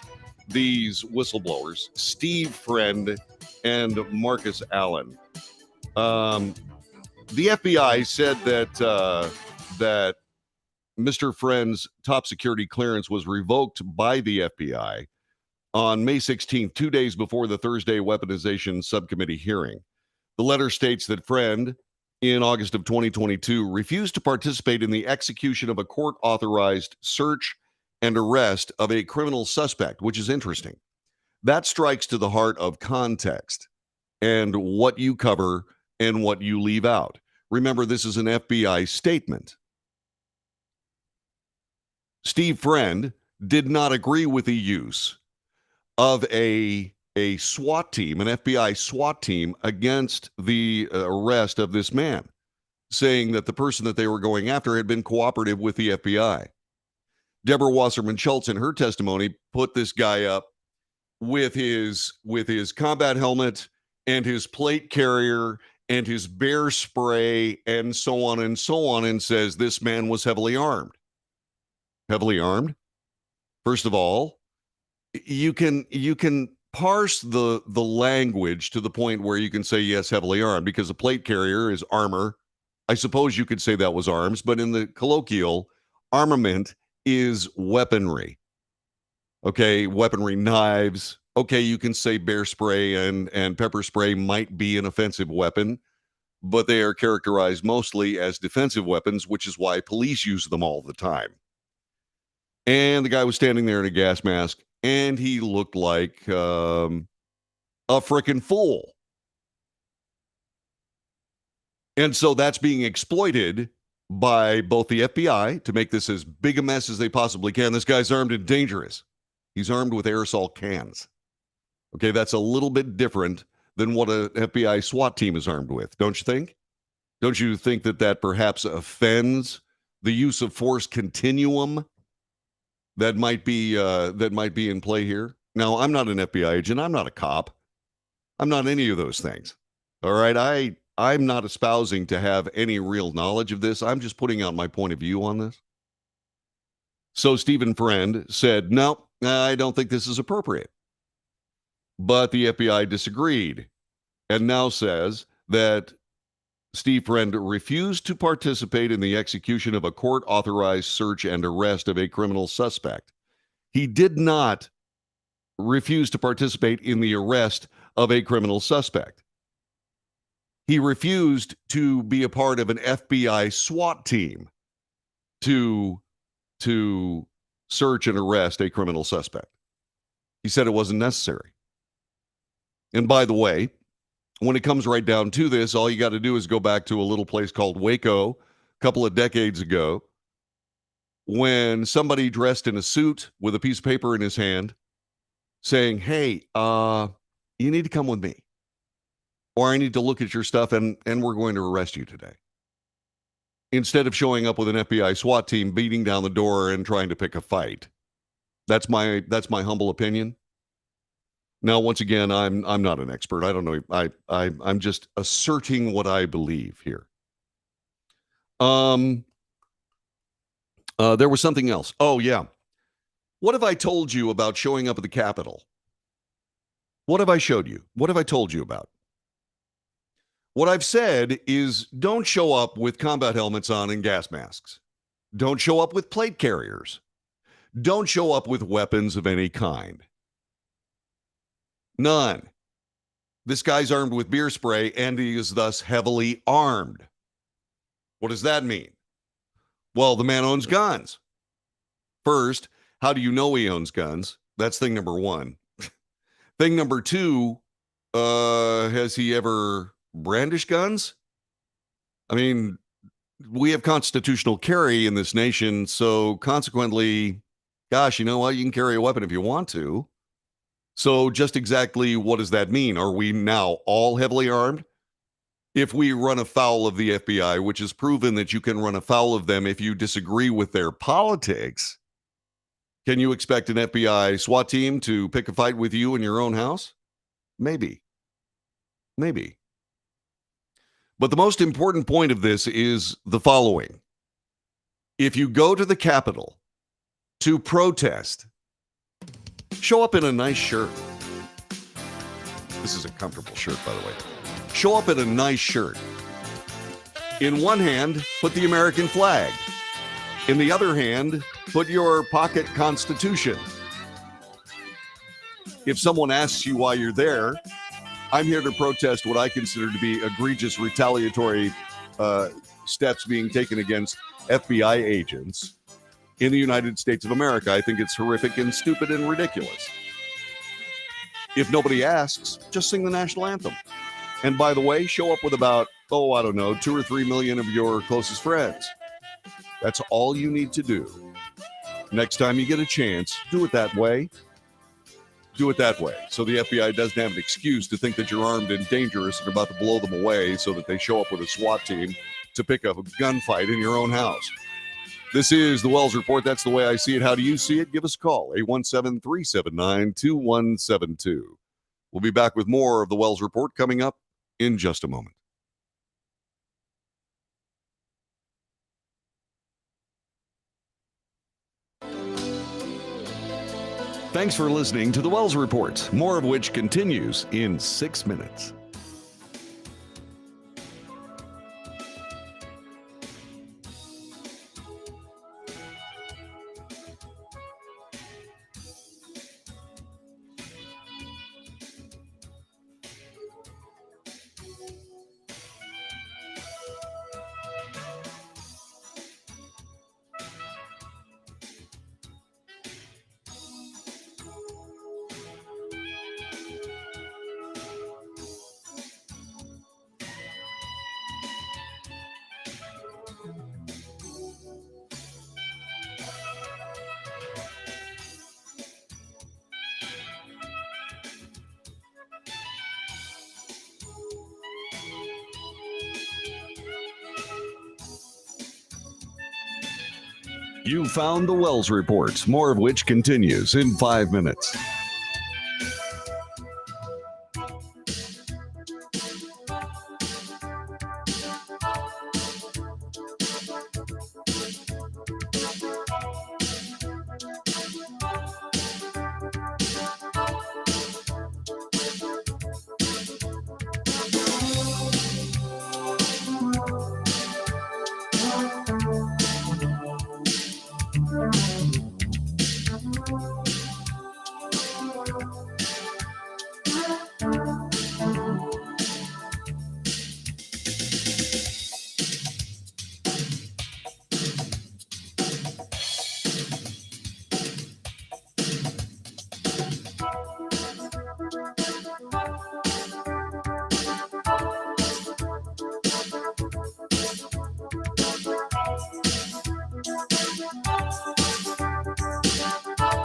these whistleblowers, Steve Friend and Marcus Allen. The FBI said that Mr. Friend's top security clearance was revoked by the FBI on May 16th, 2 days before the Thursday weaponization subcommittee hearing. The letter states that Friend, in August of 2022, refused to participate in the execution of a court-authorized search and arrest of a criminal suspect, which is interesting. That strikes to the heart of context and what you cover and what you leave out. Remember, this is an FBI statement. Steve Friend did not agree with the use of a SWAT team, an FBI SWAT team, against the arrest of this man, saying that the person that they were going after had been cooperative with the FBI. Deborah Wasserman Schultz, in her testimony, put this guy up with his combat helmet and his plate carrier and his bear spray and so on, and says this man was heavily armed. Heavily armed? First of all, you can parse the language to the point where you can say, yes, heavily armed, because a plate carrier is armor. I suppose you could say that was arms, but in the colloquial, armament is weaponry. Okay, weaponry, knives. Okay, you can say bear spray and pepper spray might be an offensive weapon, but they are characterized mostly as defensive weapons, which is why police use them all the time. And the guy was standing there in a gas mask, and he looked like a frickin' fool. And so that's being exploited by both the FBI to make this as big a mess as they possibly can. This guy's armed and dangerous. He's armed with aerosol cans. Okay, that's a little bit different than what an FBI SWAT team is armed with, don't you think? Don't you think that perhaps offends the use of force continuum that might be in play here. Now, I'm not an FBI agent. I'm not a cop. I'm not any of those things. All right. I'm not espousing to have any real knowledge of this. I'm just putting out my point of view on this. So Stephen Friend said, no, I don't think this is appropriate. But the FBI disagreed and now says that Steve Friend refused to participate in the execution of a court-authorized search and arrest of a criminal suspect. He did not refuse to participate in the arrest of a criminal suspect. He refused to be a part of an FBI SWAT team to search and arrest a criminal suspect. He said it wasn't necessary. And by the way, when it comes right down to this, all you got to do is go back to a little place called Waco a couple of decades ago when somebody dressed in a suit with a piece of paper in his hand saying, hey, you need to come with me, or I need to look at your stuff and we're going to arrest you today. Instead of showing up with an FBI SWAT team beating down the door and trying to pick a fight. That's my humble opinion. Now, once again, I'm not an expert. I don't know. I'm just asserting what I believe here. There was something else. Oh, yeah. What have I told you about showing up at the Capitol? What have I showed you? What have I told you about? What I've said is don't show up with combat helmets on and gas masks. Don't show up with plate carriers. Don't show up with weapons of any kind. None. This guy's armed with beer spray and he is thus heavily armed. What does that mean? Well, the man owns guns. First, how do you know he owns guns? That's thing number one. Thing number two, has he ever brandished guns? I mean, we have constitutional carry in this nation, so consequently, gosh, you know what? You can carry a weapon if you want to. So just exactly what does that mean? Are we now all heavily armed? If we run afoul of the FBI, which has proven that you can run afoul of them if you disagree with their politics, can you expect an FBI SWAT team to pick a fight with you in your own house? Maybe. Maybe. But the most important point of this is the following. If you go to the Capitol to protest, show up in a nice shirt. This is a comfortable shirt, by the way. Show up in a nice shirt. In one hand, put the American flag. In the other hand, put your pocket Constitution. If someone asks you why you're there, I'm here to protest what I consider to be egregious retaliatory steps being taken against FBI agents in the United States of America. I think it's horrific and stupid and ridiculous. If nobody asks, just sing the national anthem. And by the way, show up with about, 2 or 3 million of your closest friends. That's all you need to do. Next time you get a chance, do it that way. Do it that way. So the FBI doesn't have an excuse to think that you're armed and dangerous and about to blow them away so that they show up with a SWAT team to pick up a gunfight in your own house. This is the Wells Report. That's the way I see it. How do you see it? Give us a call, 817-379-2172. We'll be back with more of the Wells Report coming up in just a moment. Thanks for listening to the Wells Report, more of which continues in 6 minutes. You found the Wells Report, more of which continues in 5 minutes.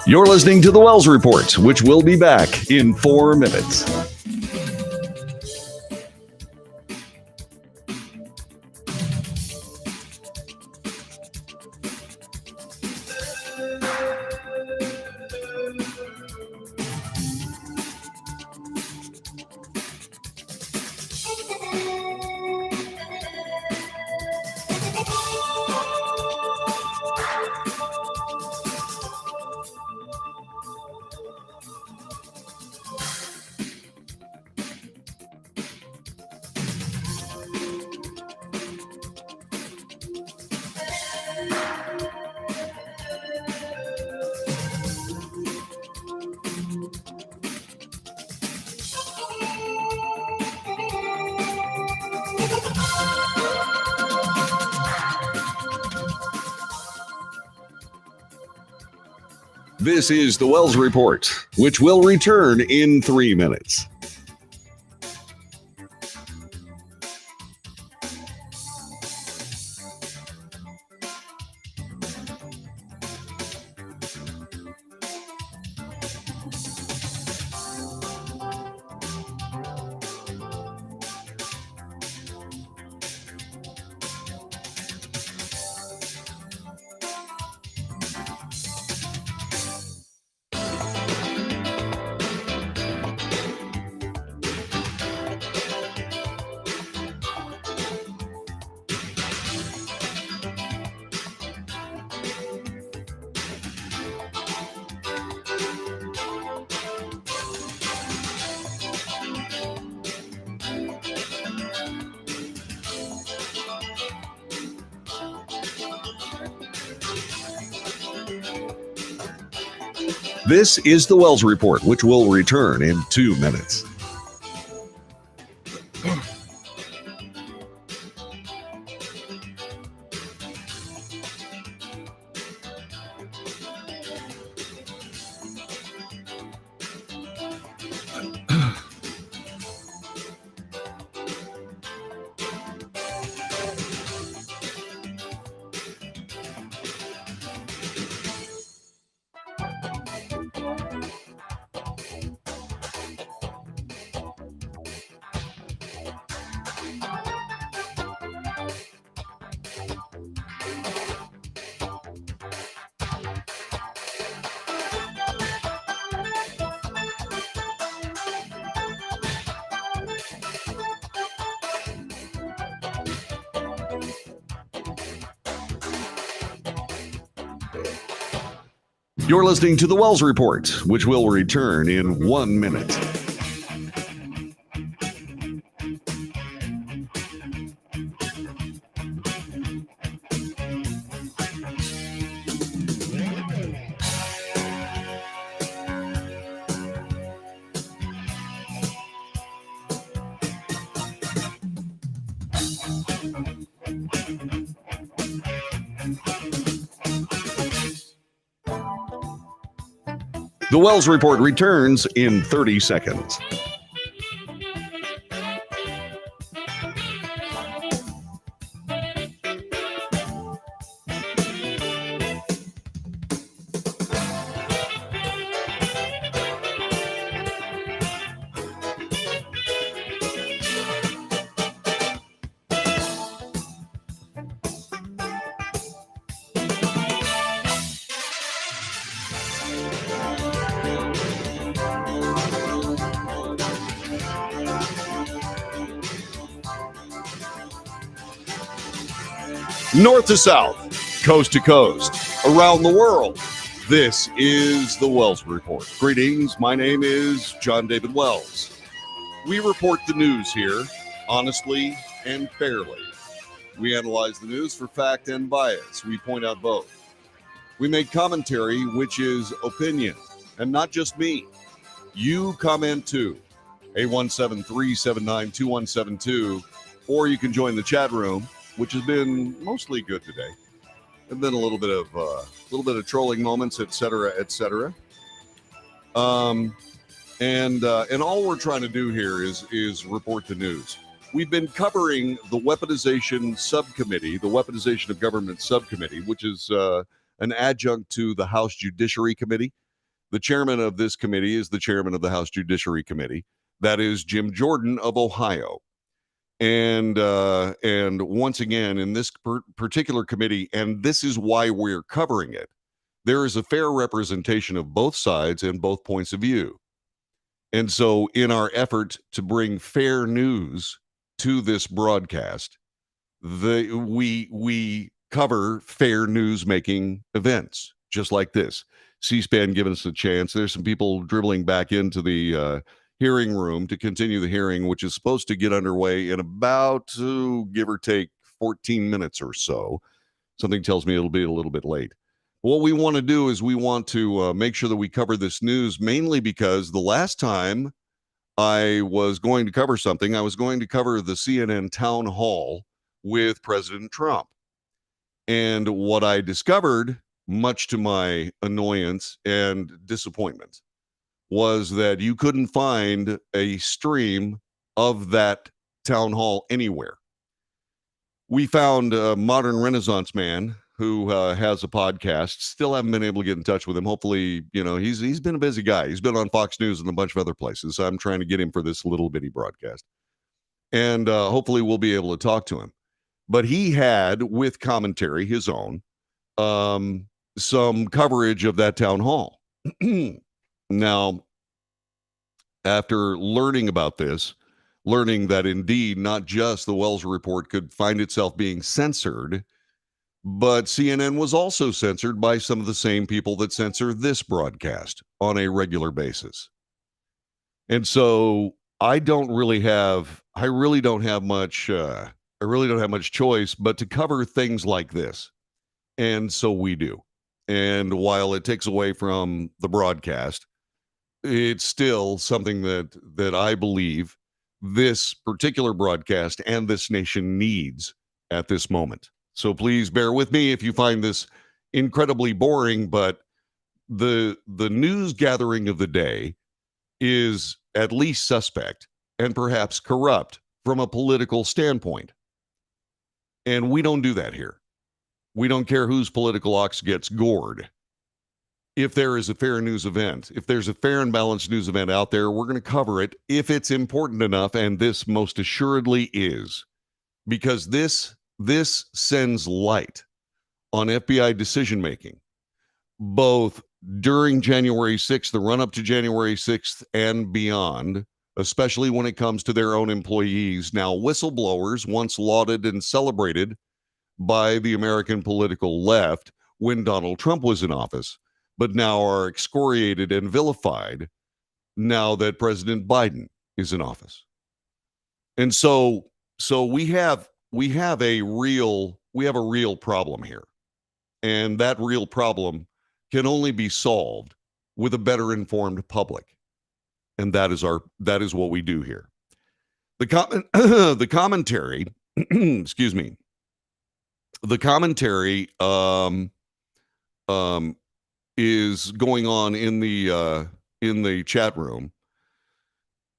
You're listening to the Wells Report, which will be back in 4 minutes. This is the Wells Report, which will return in 3 minutes. This is the Wells Report, which will return in 2 minutes. You're listening to the Wells Report, which will return in 1 minute. The Wells Report returns in 30 seconds. North to south, coast to coast, around the world. This is the Wells Report. Greetings. My name is John David Wells. We report the news here honestly and fairly. We analyze the news for fact and bias. We point out both. We make commentary, which is opinion, and not just me. You comment too. 817-379-2172, or you can join the chat room, which has been mostly good today. There've been a little bit of trolling moments, et cetera, et cetera. And all we're trying to do here is report the news. We've been covering the Weaponization Subcommittee, the Weaponization of Government Subcommittee, which is an adjunct to the House Judiciary Committee. The chairman of this committee is the chairman of the House Judiciary Committee. That is Jim Jordan of Ohio. And once again, in this particular committee, and this is why we're covering it, there is a fair representation of both sides and both points of view. And so in our effort to bring fair news to this broadcast, we cover fair news making events just like this. C-SPAN giving us a chance. There's some people dribbling back into the hearing room to continue the hearing, which is supposed to get underway in about, give or take, 14 minutes or so. Something tells me it'll be a little bit late. What we want to do is we want to make sure that we cover this news, mainly because the last time I was going to cover something, I was going to cover the CNN town hall with President Trump. And what I discovered, much to my annoyance and disappointment, was that you couldn't find a stream of that town hall anywhere. We found a Modern Renaissance Man who has a podcast. Still haven't been able to get in touch with him. Hopefully, he's been a busy guy. He's been on Fox News and a bunch of other places. I'm trying to get him for this little bitty broadcast. And hopefully we'll be able to talk to him. But he had, with commentary, his own, some coverage of that town hall. Now, after learning about this, learning that indeed not just the Wells Report could find itself being censored, but CNN was also censored by some of the same people that censor this broadcast on a regular basis. And so I really don't have much choice but to cover things like this. And so we do. And while it takes away from the broadcast, it's still something that I believe this particular broadcast and this nation needs at this moment. So please bear with me if you find this incredibly boring, but the news gathering of the day is at least suspect and perhaps corrupt from a political standpoint. And we don't do that here. We don't care whose political ox gets gored. If there is a fair news event, if there's a fair and balanced news event out there, we're going to cover it if it's important enough, and this most assuredly is, because this sends light on FBI decision-making, both during January 6th, the run-up to January 6th, and beyond, especially when it comes to their own employees. Now, whistleblowers, once lauded and celebrated by the American political left when Donald Trump was in office, but now are excoriated and vilified now that President Biden is in office. And so we have a real problem here. And that real problem can only be solved with a better informed public. And that is what we do here. The commentary, excuse me. The commentary is going on in the chat room.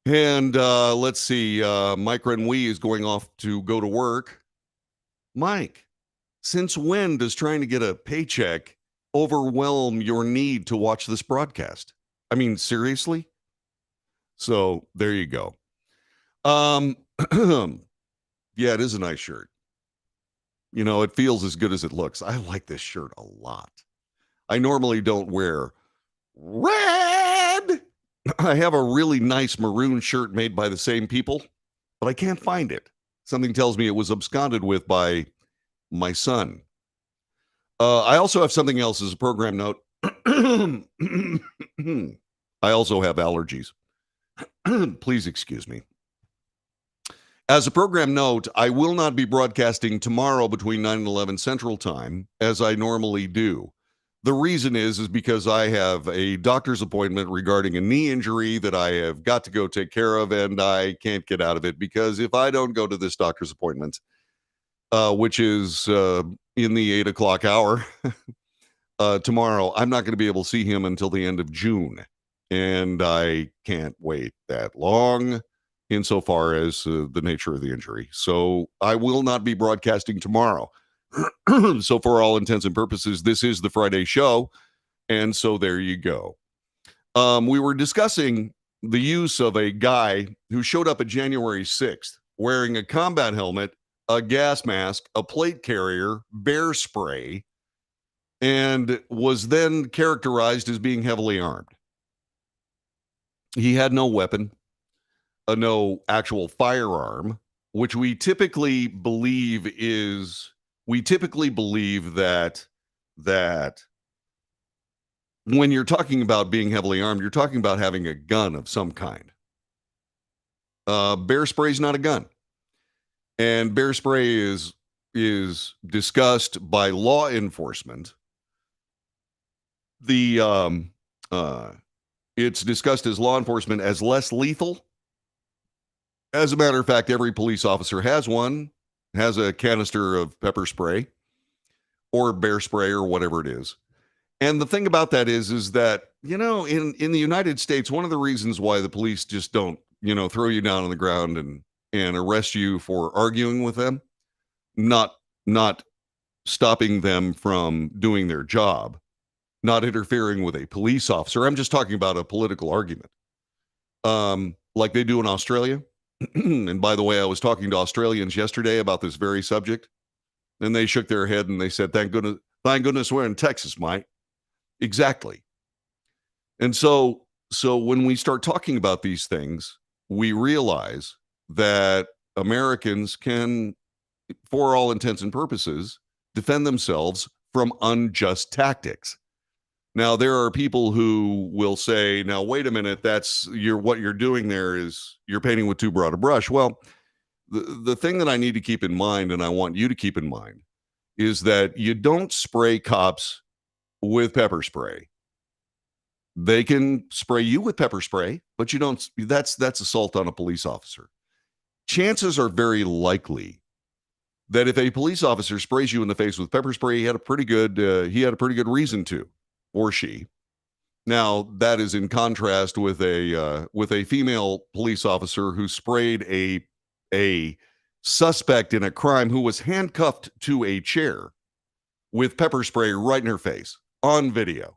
And let's see, Mike Renouille is going off to go to work. Mike, since when does trying to get a paycheck overwhelm your need to watch this broadcast? I mean, seriously? So there you go. Yeah, it is a nice shirt. It feels as good as it looks. I like this shirt a lot. I normally don't wear red. I have a really nice maroon shirt made by the same people, but I can't find it. Something tells me it was absconded with by my son. I also have something else as a program note. I also have allergies. Please excuse me. As a program note, I will not be broadcasting tomorrow between 9 and 11 Central Time, as I normally do. The reason is because I have a doctor's appointment regarding a knee injury that I have got to go take care of, and I can't get out of it because if I don't go to this doctor's appointment, which is in the 8 o'clock hour tomorrow, I'm not going to be able to see him until the end of June. And I can't wait that long insofar as the nature of the injury. So I will not be broadcasting tomorrow. So for all intents and purposes, this is the Friday show. And so there you go. We were discussing the use of a guy who showed up at January 6th wearing a combat helmet, a gas mask, a plate carrier, bear spray, and was then characterized as being heavily armed. He had no weapon, no actual firearm, which we typically believe that when you're talking about being heavily armed, you're talking about having a gun of some kind. Bear spray is not a gun. And bear spray is discussed by law enforcement. It's discussed as law enforcement as less lethal. As a matter of fact, every police officer has one, has a canister of pepper spray or bear spray or whatever it is. And the thing about that is that, in the United States, one of the reasons why the police just don't, throw you down on the ground and arrest you for arguing with them, not stopping them from doing their job, not interfering with a police officer. I'm just talking about a political argument, like they do in Australia. And by the way, I was talking to Australians yesterday about this very subject, and they shook their head and they said, thank goodness we're in Texas, mate. Exactly. And so when we start talking about these things, we realize that Americans can, for all intents and purposes, defend themselves from unjust tactics. Now, there are people who will say, now, wait a minute, what you're doing there is you're painting with too broad a brush. Well, the thing that I need to keep in mind, and I want you to keep in mind, is that you don't spray cops with pepper spray. They can spray you with pepper spray, but you don't, that's assault on a police officer. Chances are very likely that if a police officer sprays you in the face with pepper spray, he had a pretty good reason to, or she. Now, that is in contrast with a female police officer who sprayed a suspect in a crime who was handcuffed to a chair with pepper spray right in her face on video.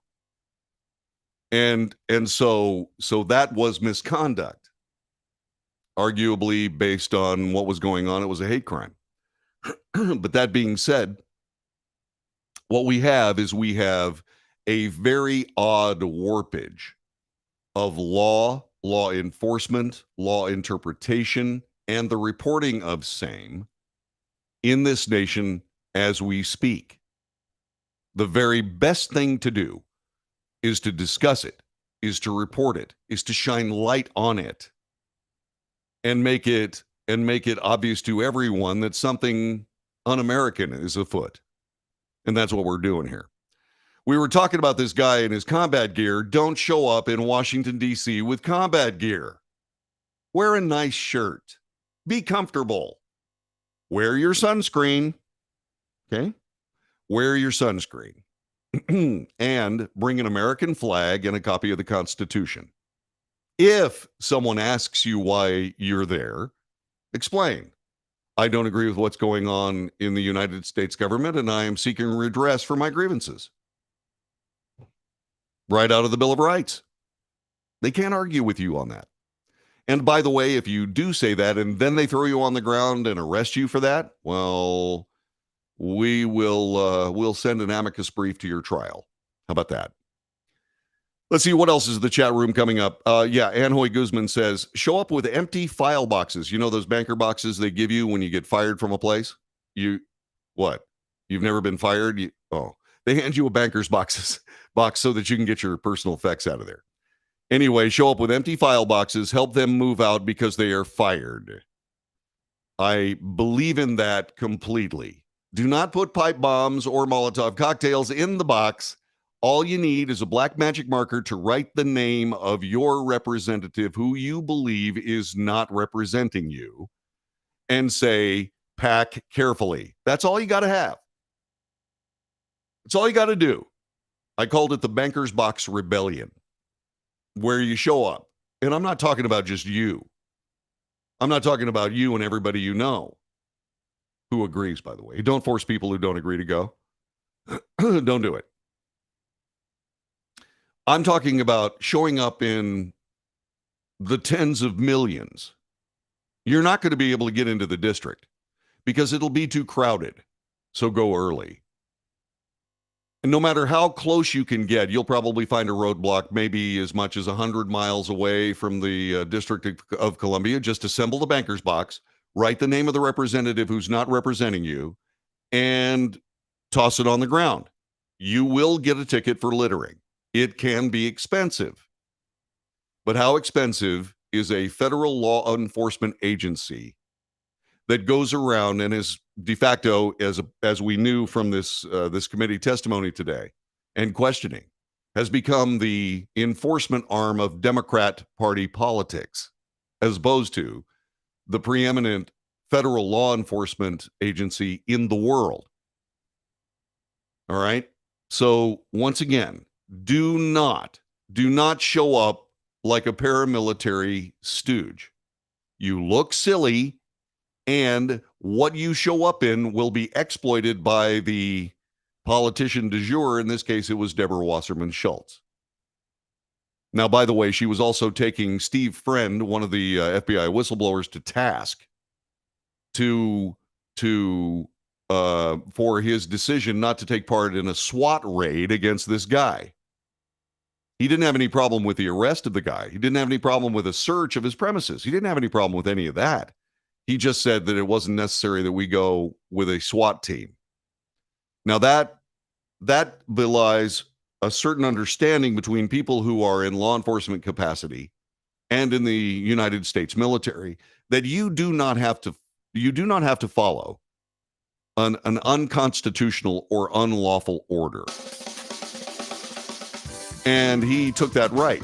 And so that was misconduct. Arguably, based on what was going on, it was a hate crime. But that being said, what we have a very odd warpage of law enforcement, law interpretation, and the reporting of same in this nation as we speak. The very best thing to do is to discuss it, is to report it, is to shine light on it, and make it obvious to everyone that something un-American is afoot. And that's what we're doing here. We were talking about this guy in his combat gear. Don't show up in Washington, D.C. with combat gear. Wear a nice shirt. Be comfortable. Wear your sunscreen. Okay? Wear your sunscreen. And bring an American flag and a copy of the Constitution. If someone asks you why you're there, explain. I don't agree with what's going on in the United States government, and I am seeking redress for my grievances. Right out of the Bill of Rights. They can't argue with you on that. And by the way, if you do say that and then they throw you on the ground and arrest you for that, well, we'll send an amicus brief to your trial. How about that? Let's see what else is in the chat room coming up. Anhoy Guzman says, show up with empty file boxes. You know those banker boxes they give you when you get fired from a place? What? You've never been fired? They hand you a banker's box so that you can get your personal effects out of there. Anyway, show up with empty file boxes, help them move out because they are fired. I believe in that completely. Do not put pipe bombs or Molotov cocktails in the box. All you need is a black magic marker to write the name of your representative who you believe is not representing you and say, pack carefully. That's all you got to have. That's all you got to do. I called it the Banker's Box Rebellion, where you show up. And I'm not talking about just you. I'm not talking about you and everybody you know who agrees, by the way. Don't force people who don't agree to go. Don't do it. I'm talking about showing up in the tens of millions. You're not going to be able to get into the district because it'll be too crowded. So go early. And no matter how close you can get, you'll probably find a roadblock maybe as much as 100 miles away from the District of Columbia. Just assemble the banker's box, write the name of the representative who's not representing you, and toss it on the ground. You will get a ticket for littering. It can be expensive. But how expensive is a federal law enforcement agency that goes around and is de facto, as we knew from this committee testimony today and questioning, has become the enforcement arm of Democrat Party politics, as opposed to the preeminent federal law enforcement agency in the world. All right. So once again, do not show up like a paramilitary stooge. You look silly, and what you show up in will be exploited by the politician du jour. In this case, it was Deborah Wasserman Schultz. Now, by the way, she was also taking Steve Friend, one of the FBI whistleblowers, to task for his decision not to take part in a SWAT raid against this guy. He didn't have any problem with the arrest of the guy. He didn't have any problem with a search of his premises. He didn't have any problem with any of that. He just said that it wasn't necessary that we go with a SWAT team. Now that belies a certain understanding between people who are in law enforcement capacity and in the United States military that you do not have to follow an unconstitutional or unlawful order. And he took that right.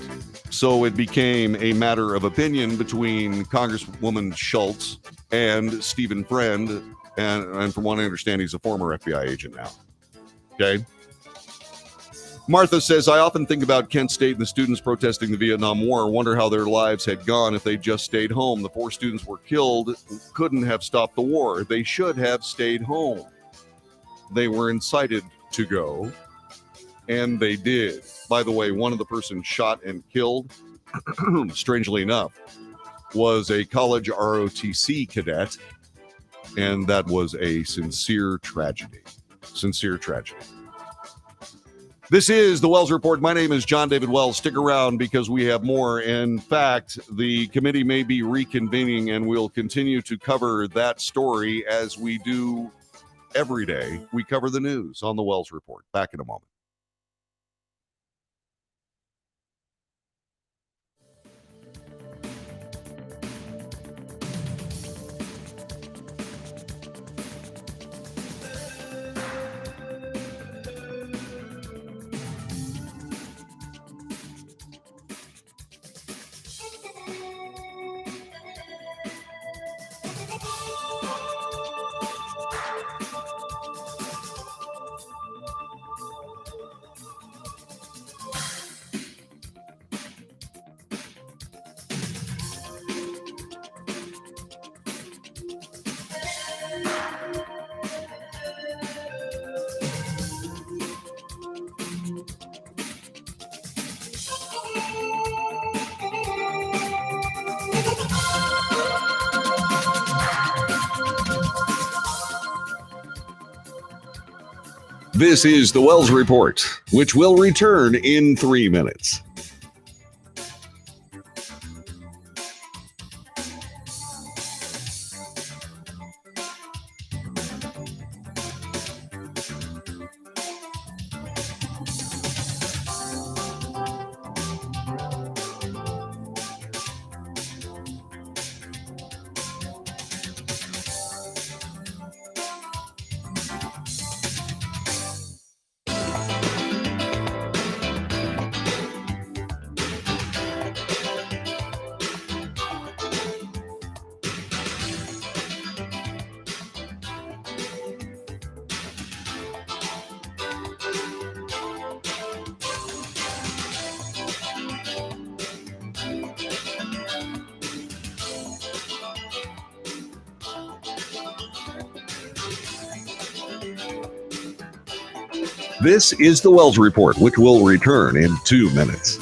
So it became a matter of opinion between Congresswoman Schultz and Stephen Friend. And from what I understand, he's a former FBI agent now. Okay. Martha says, I often think about Kent State and the students protesting the Vietnam War. Wonder how their lives had gone if they just stayed home. The 4 students were killed, couldn't have stopped the war. They should have stayed home. They were incited to go, and they did. By the way, one of the persons shot and killed, strangely enough, was a college ROTC cadet, and that was a sincere tragedy. Sincere tragedy. This is the Wells Report. My name is John David Wells. Stick around because we have more. In fact, the committee may be reconvening, and we'll continue to cover that story as we do every day. We cover the news on the Wells Report. Back in a moment. This is the Wells Report, which will return in 3 minutes. This is the Wells Report, which will return in 2 minutes.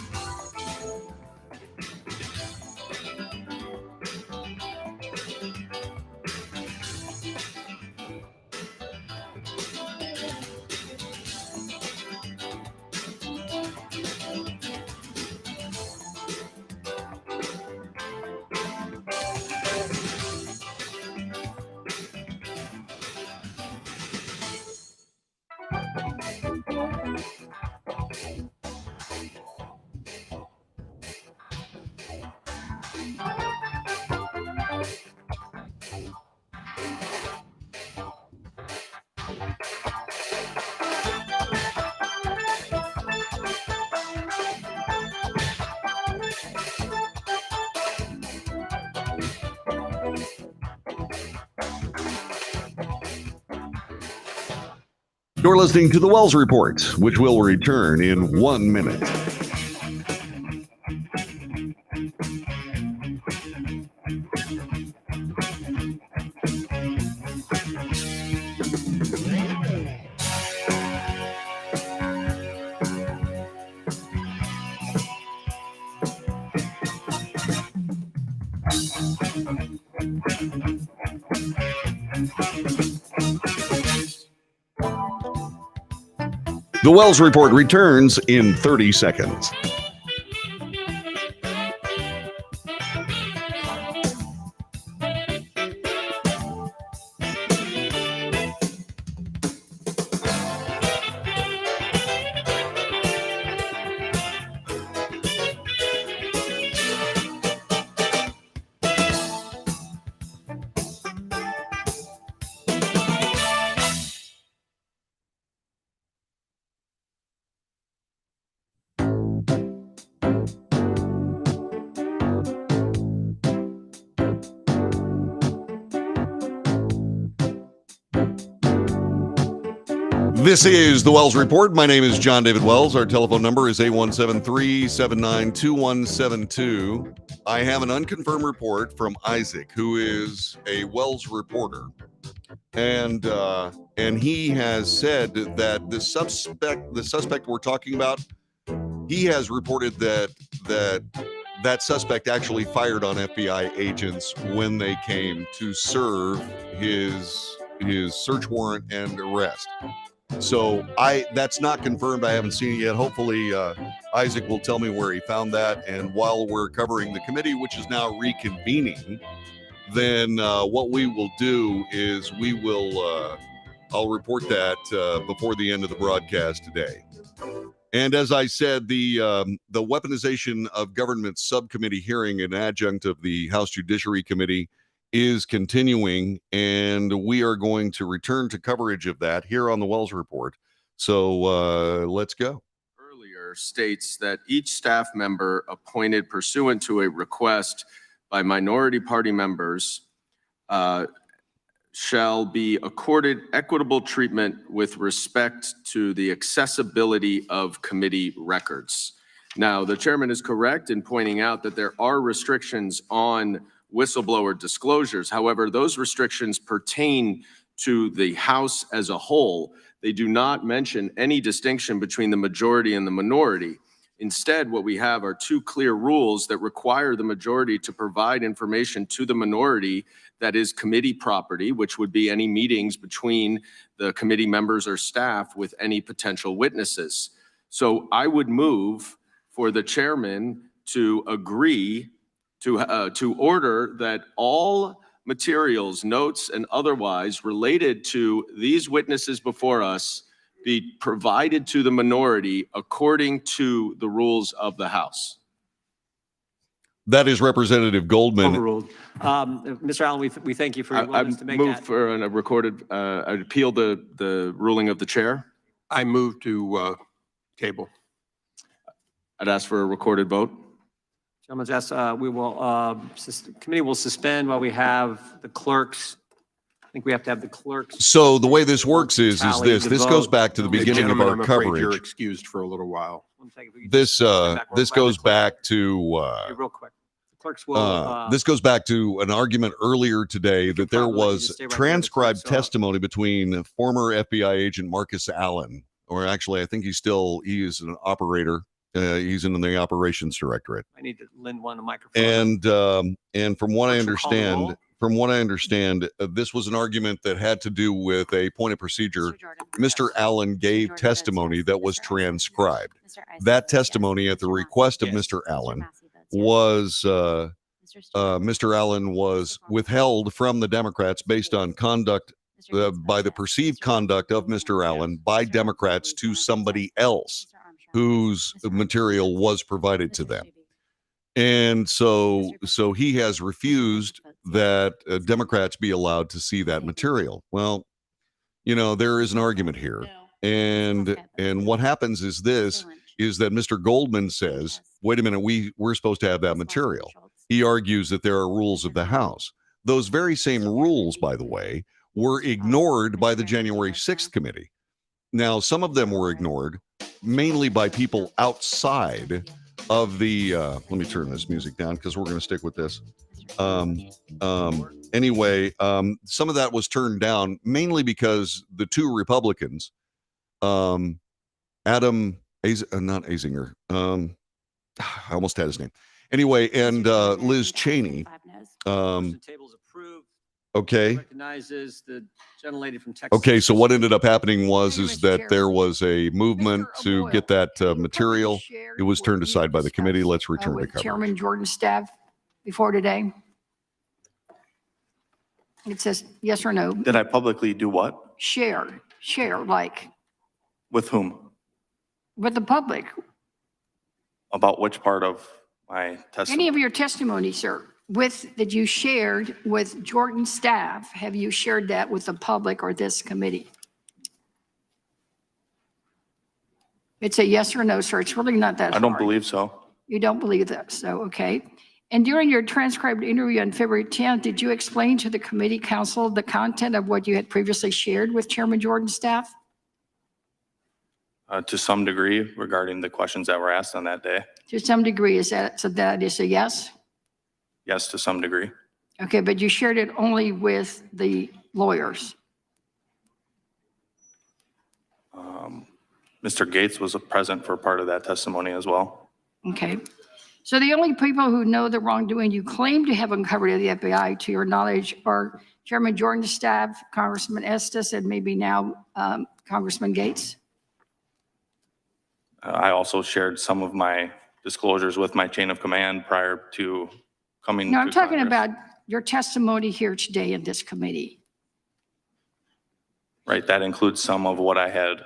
You're listening to the Wells Report, which will return in 1 minute. The Wells Report returns in 30 seconds. This is the Wells Report. My name is John David Wells. Our telephone number is 8173-792172. I have an unconfirmed report from Isaac, who is a Wells reporter. And he has said that the suspect we're talking about, he has reported that suspect actually fired on FBI agents when they came to serve his search warrant and arrest. So that's not confirmed. I haven't seen it yet. Hopefully Isaac will tell me where he found that. And while we're covering the committee, which is now reconvening, then what we will do is I'll report that before the end of the broadcast today. And as I said, the weaponization of government subcommittee hearing, an adjunct of the House Judiciary Committee, is continuing, and we are going to return to coverage of that here on the Wells Report. So let's go. Earlier states that each staff member appointed pursuant to a request by minority party members shall be accorded equitable treatment with respect to the accessibility of committee records. Now, the chairman is correct in pointing out that there are restrictions on whistleblower disclosures. However, those restrictions pertain to the House as a whole. They do not mention any distinction between the majority and the minority. Instead, what we have are two clear rules that require the majority to provide information to the minority that is committee property, which would be any meetings between the committee members or staff with any potential witnesses. So I would move for the chairman to agree to order that all materials, notes, and otherwise related to these witnesses before us be provided to the minority according to the rules of the House. That is Representative Goldman. Overruled. Mr. Allen, we thank you for your I willingness to make move that. for a recorded, I appeal the ruling of the chair. I move to table. I'd ask for a recorded vote. Gentleman's asked, committee will suspend while we have the clerks. I think we have to have the clerks. So the way this works is Tally this. the This vote. goes back to the Okay, beginning of Gentlemen, our I'm afraid You're coverage. excused for a little while. One second, if we could This back this by goes the clerk. back to Okay, real quick. The clerks will. this goes back to an argument earlier today that there probably just was stay right there, the transcribed clerk, so- testimony between former FBI agent Marcus Allen or actually, I think he is an operator. He's in the operations directorate. I need to lend one a microphone. And from what I Clerk will call the understand, this was an argument that had to do with a point of procedure. Mr. Allen gave testimony that was transcribed. That testimony, at the request of Mr. Allen, was Mr. Allen was withheld from the Democrats based on conduct by the perceived conduct of Mr. Allen by Democrats to somebody else whose material was provided to them. And so he has refused that Democrats be allowed to see that material. Well, there is an argument here. And what happens is that Mr. Goldman says, wait a minute, we're supposed to have that material. He argues that there are rules of the House. Those very same rules, by the way, were ignored by the January 6th committee. Now, some of them were ignored mainly by people outside of the, let me turn this music down because we're going to stick with this. Anyway, some of that was turned down mainly because the two Republicans, not Azinger, I almost had his name. Anyway, and Liz Cheney. The table's approved. Okay. Recognizes the gentlelady from Texas. Okay, so what ended up happening was that there was a movement to get that material. It was turned aside by the committee. Let's return to with coverage. Chairman Jordan's staff before today? It says yes or no. Did I publicly do what? Share, like With whom? with the public. About which part of my testimony? Any of your testimony, sir, that you shared with Jordan's staff, have you shared that with the public or this committee? It's a yes or no, sir. It's really not that I hard. don't believe so. You don't believe that, so, okay. And during your transcribed interview on February 10th, did you explain to the committee counsel the content of what you had previously shared with Chairman Jordan's staff? To some degree regarding the questions that were asked on that day. To some degree, is that, so that is a yes? Yes, to some degree. Okay, but you shared it only with the lawyers. Mr. Gates was present for part of that testimony as well. Okay. So the only people who know the wrongdoing you claim to have uncovered at the FBI, to your knowledge, are Chairman Jordan's staff, Congressman Estes, and maybe now Congressman Gates? I also shared some of my disclosures with my chain of command prior to coming No, to I'm talking Congress. about your testimony here today in this committee. Right, that includes some of what I had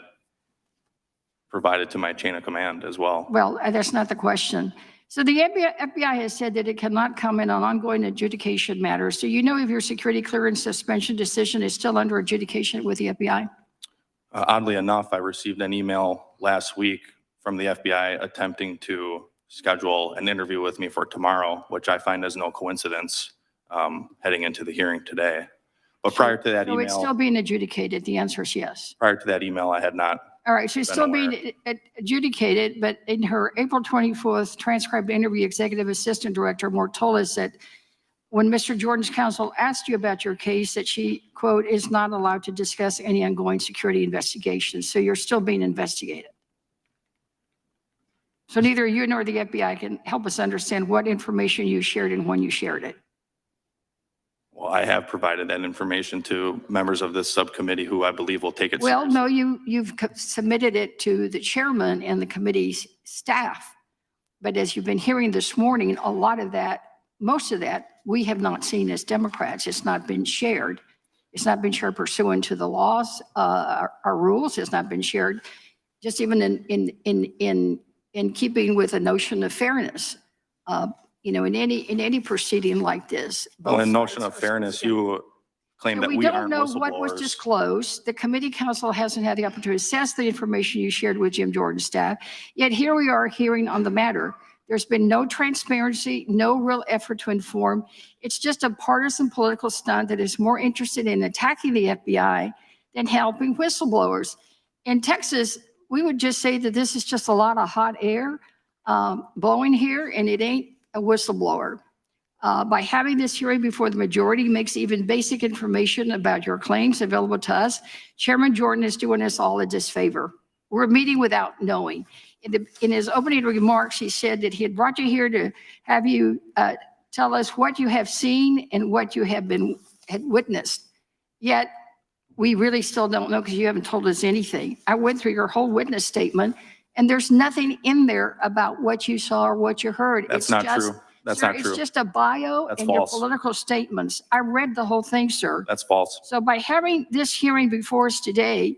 provided to my chain of command as well. Well, that's not the question. So the FBI has said that it cannot comment on ongoing adjudication matters. Do you know if your security clearance suspension decision is still under adjudication with the FBI? Oddly enough, I received an email last week from the FBI attempting to schedule an interview with me for tomorrow, which I find is no coincidence heading into the hearing today. But prior to that So it's still email, being adjudicated. The answer is yes. prior to that email, I had not. All right, so it's Been still aware. being adjudicated, but in her April 24th transcribed interview, Executive Assistant Director Moore told us that when Mr. Jordan's counsel asked you about your case, that she, quote, is not allowed to discuss any ongoing security investigations. So you're still being investigated. So neither you nor the FBI can help us understand what information you shared and when you shared it. Well, I have provided that information to members of this subcommittee who I believe will take it Well, seriously. no, you've submitted it to the chairman and the committee's staff. But as you've been hearing this morning, a lot of that, most of that, we have not seen as Democrats. It's not been shared. It's not been shared pursuant to the laws, our rules. It's not been shared just even in keeping with a notion of fairness. You know, in any proceeding like this. Well, in both notion sides of are fairness, supposed to- you claim So that we don't aren't know what was whistleblowers. disclosed. The committee counsel hasn't had the opportunity to assess the information you shared with Jim Jordan's staff. Yet here we are hearing on the matter. There's been no transparency, no real effort to inform. It's just a partisan political stunt that is more interested in attacking the FBI than helping whistleblowers. In Texas, we would just say that this is just a lot of hot air blowing here, and it ain't a whistleblower. By having this hearing before the majority makes even basic information about your claims available to us, Chairman Jordan is doing us all a disfavor. We're meeting without knowing. In his opening remarks, he said that he had brought you here to have you tell us what you have seen and what you had witnessed. Yet, we really still don't know because you haven't told us anything. I went through your whole witness statement, and there's nothing in there about what you saw or what you heard. That's not true. That's Sir, not true. It's just a bio That's and your false. political statements. I read the whole thing, sir. That's false. So by having this hearing before us today,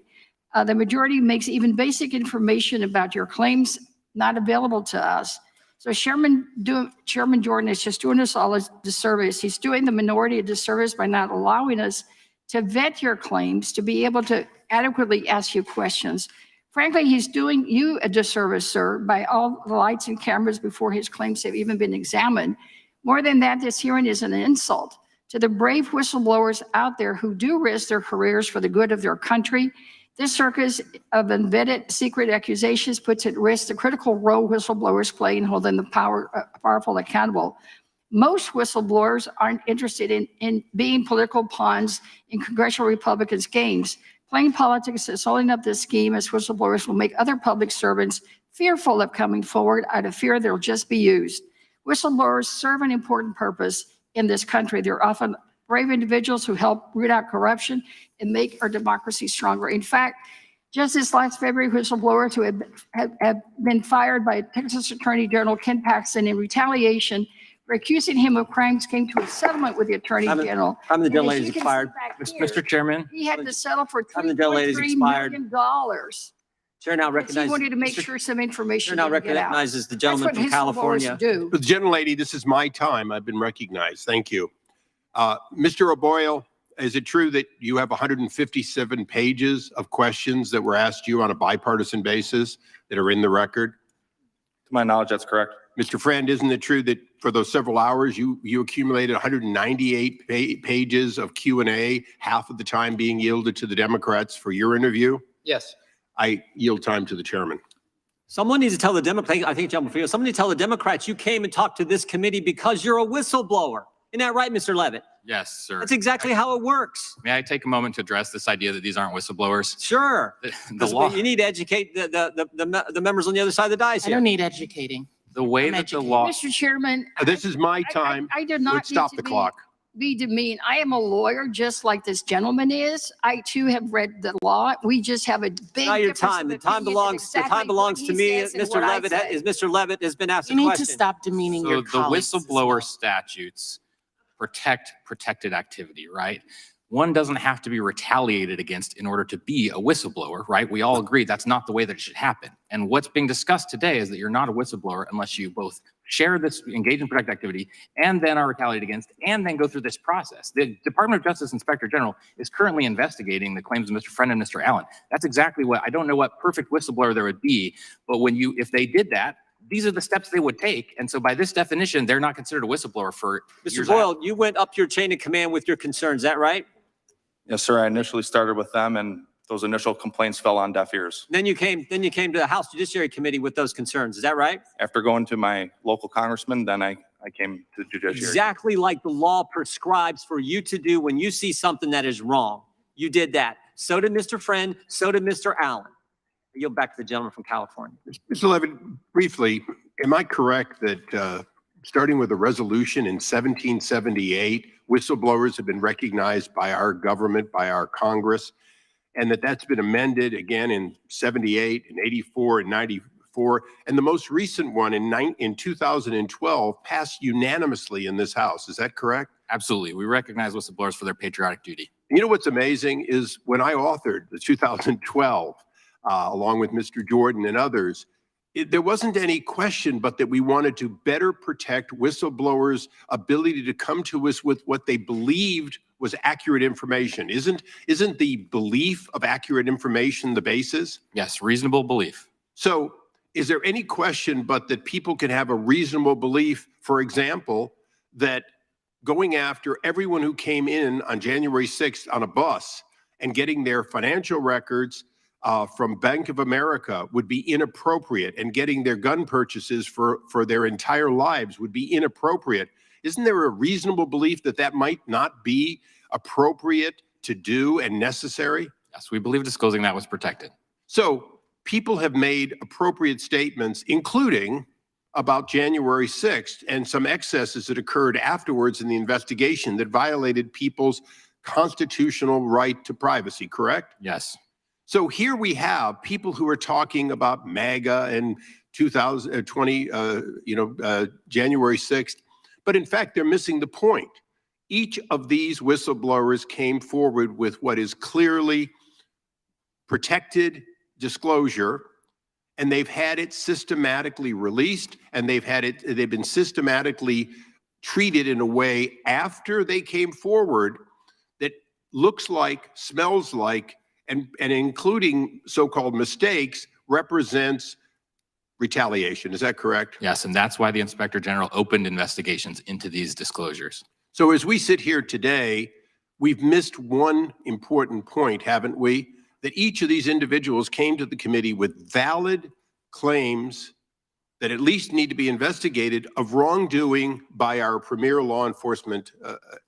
the majority makes even basic information about your claims not available to us. So Chairman Jordan is just doing us all a disservice. He's doing the minority a disservice by not allowing us to vet your claims, to be able to adequately ask you questions. Frankly, he's doing you a disservice, sir, by all the lights and cameras before his claims have even been examined. More than that, this hearing is an insult to the brave whistleblowers out there who do risk their careers for the good of their country. This circus of unvetted secret accusations puts at risk the critical role whistleblowers play in holding the powerful accountable. Most whistleblowers aren't interested in being political pawns in congressional Republicans' games. Playing politics is holding up this scheme as whistleblowers will make other public servants fearful of coming forward out of fear they'll just be used. Whistleblowers serve an important purpose in this country. They're often brave individuals who help root out corruption and make our democracy stronger. In fact, just this last February, whistleblowers who have been fired by Texas Attorney General Ken Paxton in retaliation for accusing him of crimes came to a settlement with the Attorney General. I'm the And gentle as lady's you can see expired. back here, Mr. Chairman, he had to settle for I'm the gentle lady's $3.3 expired. million. Chair now He recognizes. wanted to make sure some information Chair now didn't get out. recognizes the That's gentleman what from whistleblowers California. do. The gentlelady, this is my time. I've been recognized. Thank you. Mr. O'Boyle, is it true that you have 157 pages of questions that were asked you on a bipartisan basis that are in the record? To my knowledge, that's correct. Mr. Friend, isn't it true that for those several hours, you accumulated 198 pages of Q&A, half of the time being yielded to the Democrats for your interview? Yes. I yield time to the chairman. Someone needs to tell the Democrats, I think, Gentleman, someone needs to tell the Democrats you came and talked to this committee because you're a whistleblower. Isn't that right, Mr. Levitt? yes, sir. That's exactly how it works. May I take a moment to address this idea that these aren't whistleblowers? Sure. The 'Cause law, you need to educate the members on the other side of the dais I don't here. need educating. the way I'm that the educated. law, Mr. Chairman. This is my time. I did not. Let's need stop to the be- clock. Be demeaned. I am a lawyer, just like this gentleman is. I too have read the law. We just have a big. Now your difference time, of the time opinion in belongs, the exactly time belongs what to he me. says and Mr. what I Levitt, say. Mr. Levitt has been asked a You need question. to stop demeaning so your the colleagues. as whistleblower well. statutes protect protected activity, right? One doesn't have to be retaliated against in order to be a whistleblower, right? We all agree that's not the way that it should happen. And what's being discussed today is that you're not a whistleblower unless you both share this, engage in protected activity, and then are retaliated against, and then go through this process. The Department of Justice Inspector General is currently investigating the claims of Mr. Friend and Mr. Allen. That's exactly what, I don't know what perfect whistleblower there would be, but if they did that, these are the steps they would take. And so by this definition, they're not considered a whistleblower for Mr. years Boyle, you went up your chain of command with your concerns, is that right? Yes, sir. I initially started with them and those initial complaints fell on deaf ears. Then you came to the House Judiciary Committee with those concerns, is that right? After going to my local congressman, then I came to the judiciary. Exactly like the law prescribes for you to do when you see something that is wrong. You did that. So did Mr. Friend, so did Mr. Allen. I yield back to the gentleman from California. Mr. Levitt, briefly, am I correct that starting with a resolution in 1778, whistleblowers have been recognized by our government, by our Congress, and that's been amended again in 78 and 84 and 94, and the most recent one in 2012 passed unanimously in this House. Is that correct? Absolutely. We recognize whistleblowers for their patriotic duty. You know what's amazing is when I authored the 2012, along with Mr. Jordan and others, there wasn't any question but that we wanted to better protect whistleblowers' ability to come to us with what they believed was accurate information. Isn't the belief of accurate information the basis? Yes, reasonable belief. So is there any question but that people can have a reasonable belief, for example, that going after everyone who came in on January 6th on a bus and getting their financial records from Bank of America would be inappropriate, and getting their gun purchases for their entire lives would be inappropriate? Isn't there a reasonable belief that that might not be appropriate to do and necessary? Yes, we believe disclosing that was protected. So people have made appropriate statements, including about January 6th and some excesses that occurred afterwards in the investigation that violated people's constitutional right to privacy, correct? Yes. So here we have people who are talking about MAGA and 2020, January 6th, but in fact, they're missing the point. Each of these whistleblowers came forward with what is clearly protected disclosure, and they've had it systematically released, and they've been systematically treated in a way after they came forward that looks like, smells like, and including so-called mistakes, represents retaliation. Is that correct? Yes, and that's why the Inspector General opened investigations into these disclosures. So as we sit here today, we've missed one important point, haven't we? That each of these individuals came to the committee with valid claims that at least need to be investigated of wrongdoing by our premier law enforcement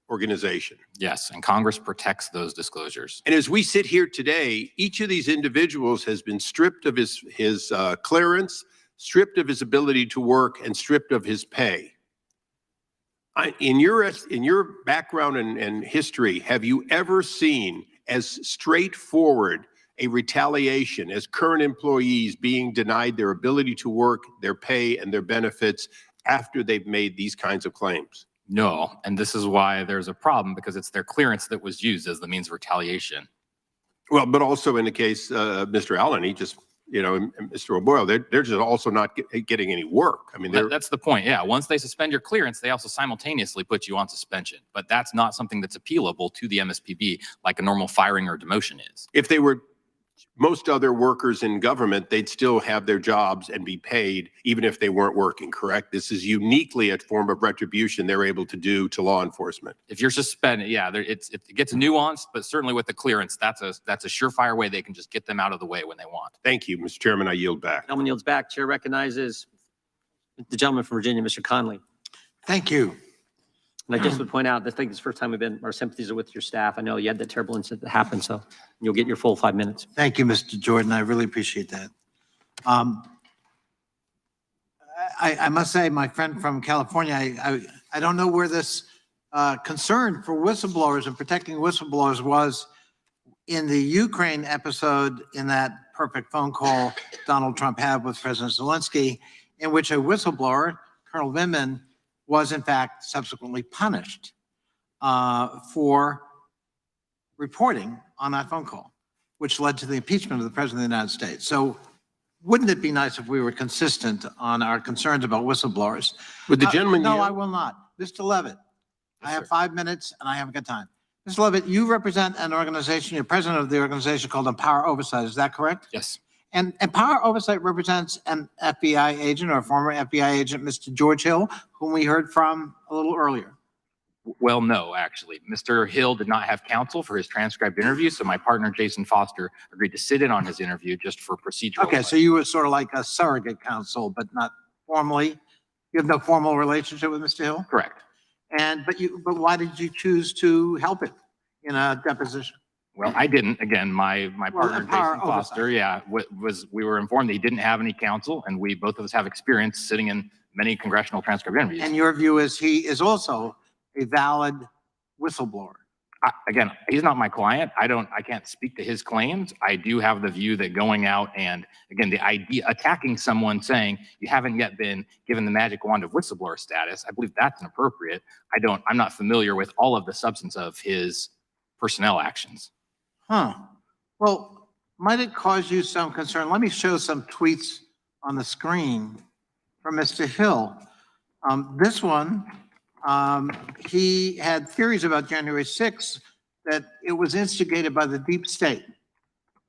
organization. Yes, and Congress protects those disclosures. And as we sit here today, each of these individuals has been stripped of his clearance, stripped of his ability to work, and stripped of his pay. In your background and history, have you ever seen as straightforward a retaliation as current employees being denied their ability to work, their pay, and their benefits after they've made these kinds of claims? No, and this is why there's a problem, because it's their clearance that was used as the means of retaliation. Well, but also in the case of Mr. Allen, he just, and Mr. O'Boyle, they're just also not getting any work. I mean, That's the point. Yeah. Once they suspend your clearance, they also simultaneously put you on suspension. But that's not something that's appealable to the MSPB like a normal firing or demotion is. if they were most other workers in government, they'd still have their jobs and be paid even if they weren't working, correct? This is uniquely a form of retribution they're able to do to law enforcement. If you're suspended, yeah, it gets nuanced, but certainly with the clearance, that's a surefire way they can just get them out of the way when they want. Thank you, Mr. Chairman. I yield back. Gentleman yields back. Chair recognizes the gentleman from Virginia, Mr. Conley. Thank you. And I just would point out, I think this is the first time our sympathies are with your staff. I know you had that terrible incident that happened, so you'll get your full 5 minutes. Thank you, Mr. Jordan. I really appreciate that. I must say, my friend from California, I don't know where this concern for whistleblowers and protecting whistleblowers was in the Ukraine episode in that perfect phone call Donald Trump had with President Zelensky, in which a whistleblower, Colonel Vindman, was in fact subsequently punished for reporting on that phone call, which led to the impeachment of the President of the United States. So wouldn't it be nice if we were consistent on our concerns about whistleblowers? Would the gentleman No, yield? I will not. Mr. Levitt, I have 5 minutes and I haven't got time. Mr. Levitt, you represent an organization, you're president of the organization called Empower Oversight, is that correct? Yes. And Empower Oversight represents an FBI agent or a former FBI agent, Mr. George Hill, whom we heard from a little earlier. Well, no, actually. Mr. Hill did not have counsel for his transcribed interview, so my partner, Jason Foster, agreed to sit in on his interview just for procedural. Okay, so you were sort of like a surrogate counsel, but not formally. You have no formal relationship with Mr. Hill? Correct. But why did you choose to help him in a deposition? Well, I didn't. Again, my partner, Empower Jason Foster, we were informed that he didn't have any counsel, and we both of us have experience sitting in many congressional transcript interviews. And your view is he is also a valid whistleblower? Again, he's not my client. I can't speak to his claims. I do have the view that going out and, again, the idea, attacking someone saying you haven't yet been given the magic wand of whistleblower status, I believe that's inappropriate. I'm not familiar with all of the substance of his personnel actions. Huh. Well, might it cause you some concern? Let me show some tweets on the screen from Mr. Hill. This one, he had theories about January 6th that it was instigated by the deep state,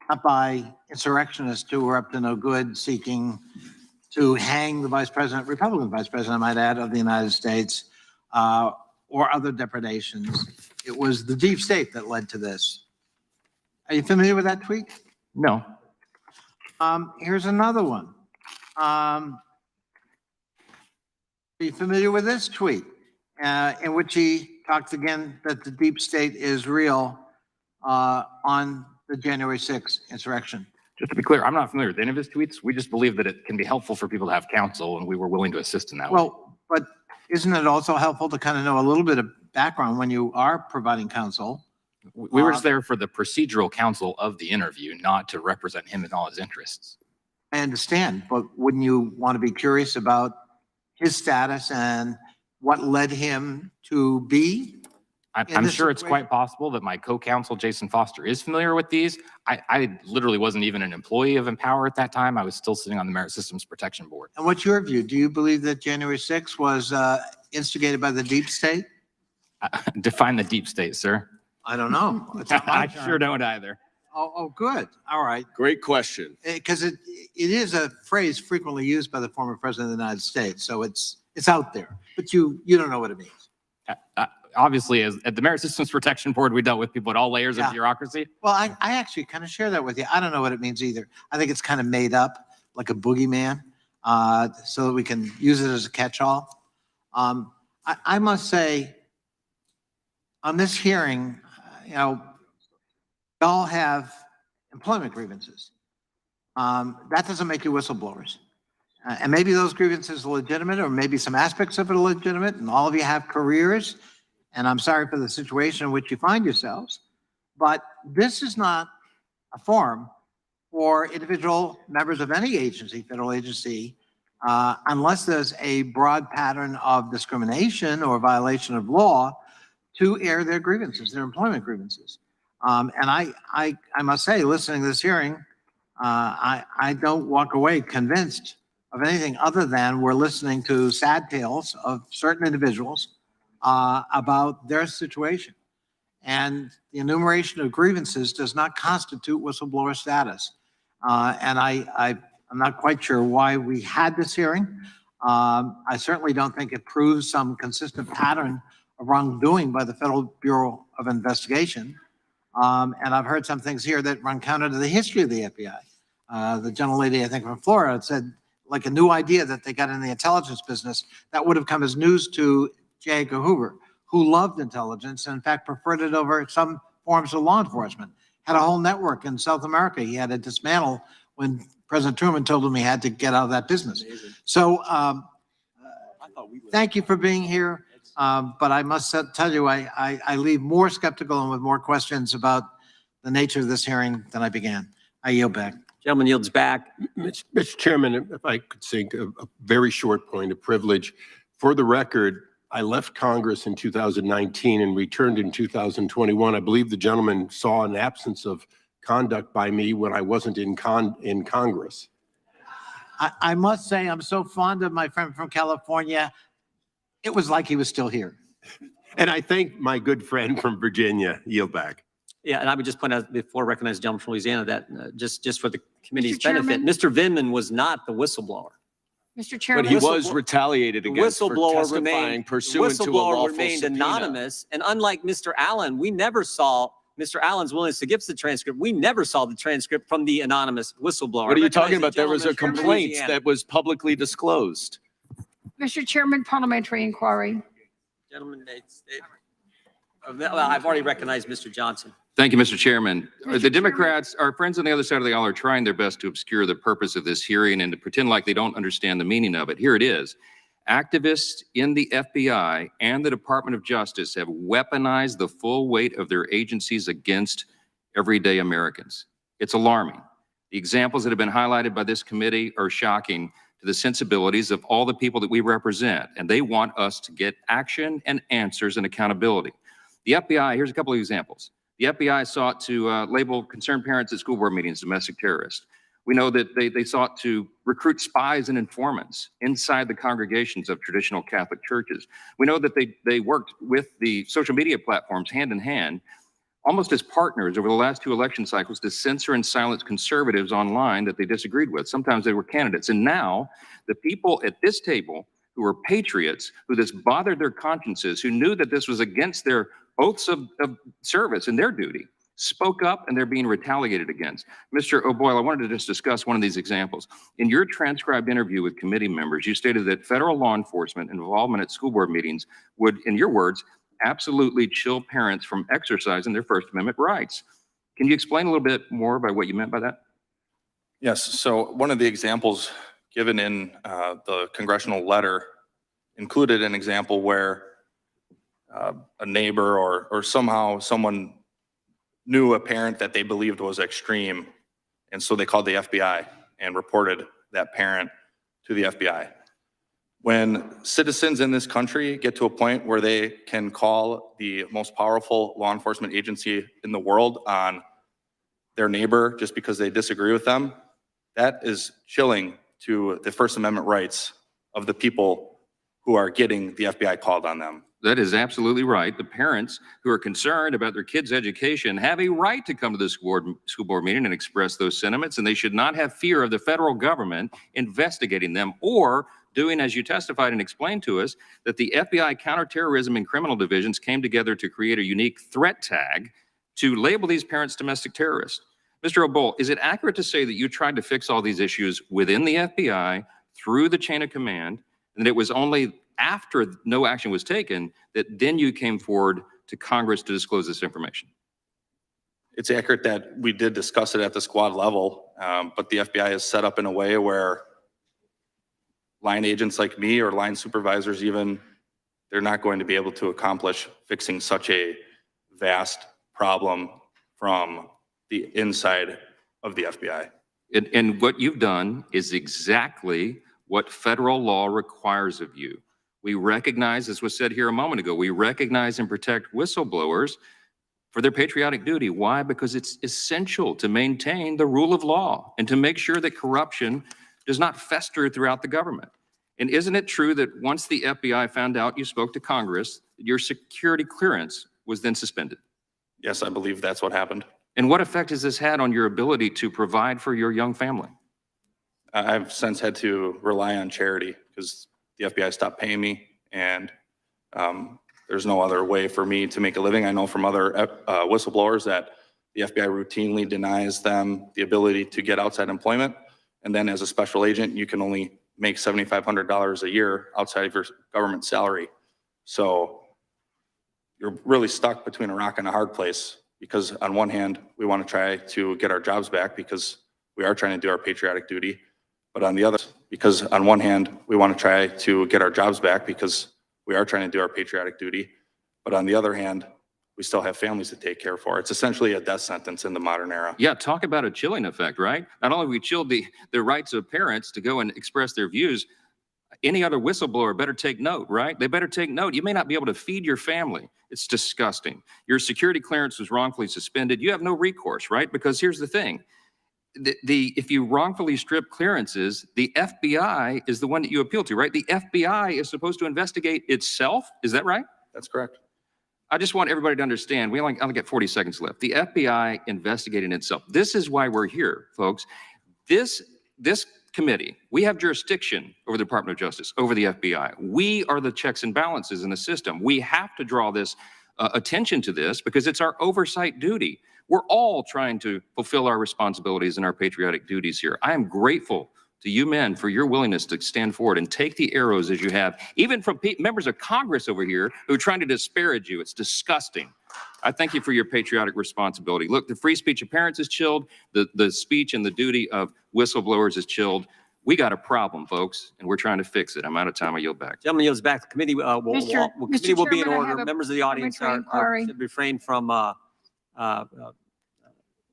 not by insurrectionists who were up to no good seeking to hang the vice president, Republican vice president, I might add, of the United States, or other depredations. It was the deep state that led to this. Are you familiar with that tweet? No. Here's another one. Are you familiar with this tweet? In which he talks again that the deep state is real on the January 6th insurrection. Just to be clear, I'm not familiar with any of his tweets. We just believe that it can be helpful for people to have counsel, and we were willing to assist in that way. Well, but isn't it also helpful to kind of know a little bit of background when you are providing counsel? We were just there for the procedural counsel of the interview, not to represent him in all his interests. I understand, but wouldn't you want to be curious about his status and what led him to be? I'm sure it's quite possible that my co-counsel, Jason Foster, is familiar with these. I literally wasn't even an employee of Empower at that time. I was still sitting on the Merit Systems Protection Board. And what's your view? Do you believe that January 6th was instigated by the deep state? Define the deep state, sir. I don't know. It's not my I turn. sure don't either. Oh, good. All right. Great question. Because it is a phrase frequently used by the former president of the United States. So it's out there, but you don't know what it means. Obviously, as at the Merit Systems Protection Board, we dealt with people at all layers of bureaucracy. Well, I actually kind of share that with you. I don't know what it means either. I think it's kind of made up like a boogeyman so that we can use it as a catch-all. I must say, on this hearing, we all have employment grievances. That doesn't make you whistleblowers. And maybe those grievances are legitimate, or maybe some aspects of it are legitimate, and all of you have careers. And I'm sorry for the situation in which you find yourselves, but this is not a forum for individual members of any agency, federal agency, unless there's a broad pattern of discrimination or violation of law, to air their grievances, their employment grievances. And I must say, listening to this hearing, I don't walk away convinced of anything other than we're listening to sad tales of certain individuals about their situation. And the enumeration of grievances does not constitute whistleblower status. And I'm not quite sure why we had this hearing. I certainly don't think it proves some consistent pattern of wrongdoing by the Federal Bureau of Investigation. And I've heard some things here that run counter to the history of the FBI. The gentlelady, I think from Florida, said like a new idea that they got in the intelligence business that would have come as news to J. Edgar Hoover, who loved intelligence and in fact preferred it over some forms of law enforcement. Had a whole network in South America he had to dismantle when President Truman told him he had to get out of that business. So thank you for being here. But I must tell you, I leave more skeptical and with more questions about the nature of this hearing than I began. I yield back. Gentleman yields back. Mr. Chairman, if I could say a very short point of privilege. For the record, I left Congress in 2019 and returned in 2021. I believe the gentleman saw an absence of conduct by me when I wasn't in Congress. I must say, I'm so fond of my friend from California. It was like he was still here. And I thank my good friend from Virginia. Yield back. Yeah, and I would just point out before I recognize the gentleman from Louisiana that just for the committee's Mr. benefit, Chairman? Mr. Vindman was not the whistleblower. Mr. But Chairman. he was retaliated The against for whistleblower testifying remained, pursuant to a whistleblower lawful remained subpoena. anonymous. And unlike Mr. Allen, we never saw Mr. Allen's willingness to give us the transcript. We never saw the transcript from the anonymous whistleblower. What are you I recognize talking the about? There was a gentleman from complaint Louisiana. that was publicly disclosed. Mr. Chairman, parliamentary inquiry. Gentleman, well, I've already recognized Mr. Johnson. Thank you, Mr. Chairman. Mr. The Democrats, our friends on the other side of the aisle, are trying their best to obscure the purpose of this hearing and to pretend like they don't understand the meaning of it. Here it is. Activists in the FBI and the Department of Justice have weaponized the full weight of their agencies against everyday Americans. It's alarming. The examples that have been highlighted by this committee are shocking to the sensibilities of all the people that we represent, and they want us to get action and answers and accountability. The FBI, here's a couple of examples. The FBI sought to label concerned parents at school board meetings domestic terrorists. We know that they sought to recruit spies and informants inside the congregations of traditional Catholic churches. We know that they worked with the social media platforms hand in hand, almost as partners over the last two election cycles, to censor and silence conservatives online that they disagreed with. Sometimes they were candidates. And now the people at this table who are patriots, who this bothered their consciences, who knew that this was against their oaths of service and their duty, spoke up, and they're being retaliated against. Mr. O'Boyle, I wanted to just discuss one of these examples. In your transcribed interview with committee members, you stated that federal law enforcement involvement at school board meetings would, in your words, absolutely chill parents from exercising their First Amendment rights. Can you explain a little bit more about what you meant by that? Yes, so one of the examples given in the congressional letter included an example where a neighbor or somehow someone knew a parent that they believed was extreme, and so they called the FBI and reported that parent to the FBI. When citizens in this country get to a point where they can call the most powerful law enforcement agency in the world on their neighbor just because they disagree with them, that is chilling to the First Amendment rights of the people who are getting the FBI called on them. That is absolutely right. The parents who are concerned about their kids' education have a right to come to the school board meeting and express those sentiments, and they should not have fear of the federal government investigating them or doing, as you testified and explained to us, that the FBI counterterrorism and criminal divisions came together to create a unique threat tag to label these parents domestic terrorists. Mr. O'Boal, is it accurate to say that you tried to fix all these issues within the FBI through the chain of command, and that it was only after no action was taken that then you came forward to Congress to disclose this information? It's accurate that we did discuss it at the squad level, but the FBI is set up in a way where line agents like me or line supervisors even, they're not going to be able to accomplish fixing such a vast problem from the inside of the FBI. And what you've done is exactly what federal law requires of you. We recognize, as was said here a moment ago, we recognize and protect whistleblowers for their patriotic duty. Why? Because it's essential to maintain the rule of law and to make sure that corruption does not fester throughout the government. And isn't it true that once the FBI found out you spoke to Congress, your security clearance was then suspended? Yes, I believe that's what happened. And what effect has this had on your ability to provide for your young family? I've since had to rely on charity because the FBI stopped paying me, and there's no other way for me to make a living. I know from other whistleblowers that the FBI routinely denies them the ability to get outside employment. And then as a special agent, you can only make $7,500 a year outside of your government salary. So you're really stuck between a rock and a hard place, because on one hand, we want to try to get our jobs back because we are trying to do our patriotic duty. But on the other, because on one hand, we want to try to get our jobs back because we are trying to do our patriotic duty. But on the other hand, we still have families to take care for. It's essentially a death sentence in the modern era. Yeah, talk about a chilling effect, right? Not only have we chilled the rights of parents to go and express their views, any other whistleblower better take note, right? They better take note. You may not be able to feed your family. It's disgusting. Your security clearance was wrongfully suspended. You have no recourse, right? Because here's the thing. If you wrongfully strip clearances, the FBI is the one that you appeal to, right? The FBI is supposed to investigate itself. Is that right? That's correct. I just want everybody to understand, we only got 40 seconds left. The FBI investigating itself. This is why we're here, folks. This committee, we have jurisdiction over the Department of Justice, over the FBI. We are the checks and balances in the system. We have to draw this attention to this because it's our oversight duty. We're all trying to fulfill our responsibilities and our patriotic duties here. I am grateful to you men for your willingness to stand forward and take the arrows as you have, even from members of Congress over here who are trying to disparage you. It's disgusting. I thank you for your patriotic responsibility. Look, the free speech of parents is chilled. The speech and the duty of whistleblowers is chilled. We got a problem, folks, and we're trying to fix it. I'm out of time. I yield back. Gentleman yields back. The committee committee will be in Chairman, I order. have a Members of the audience should refrain from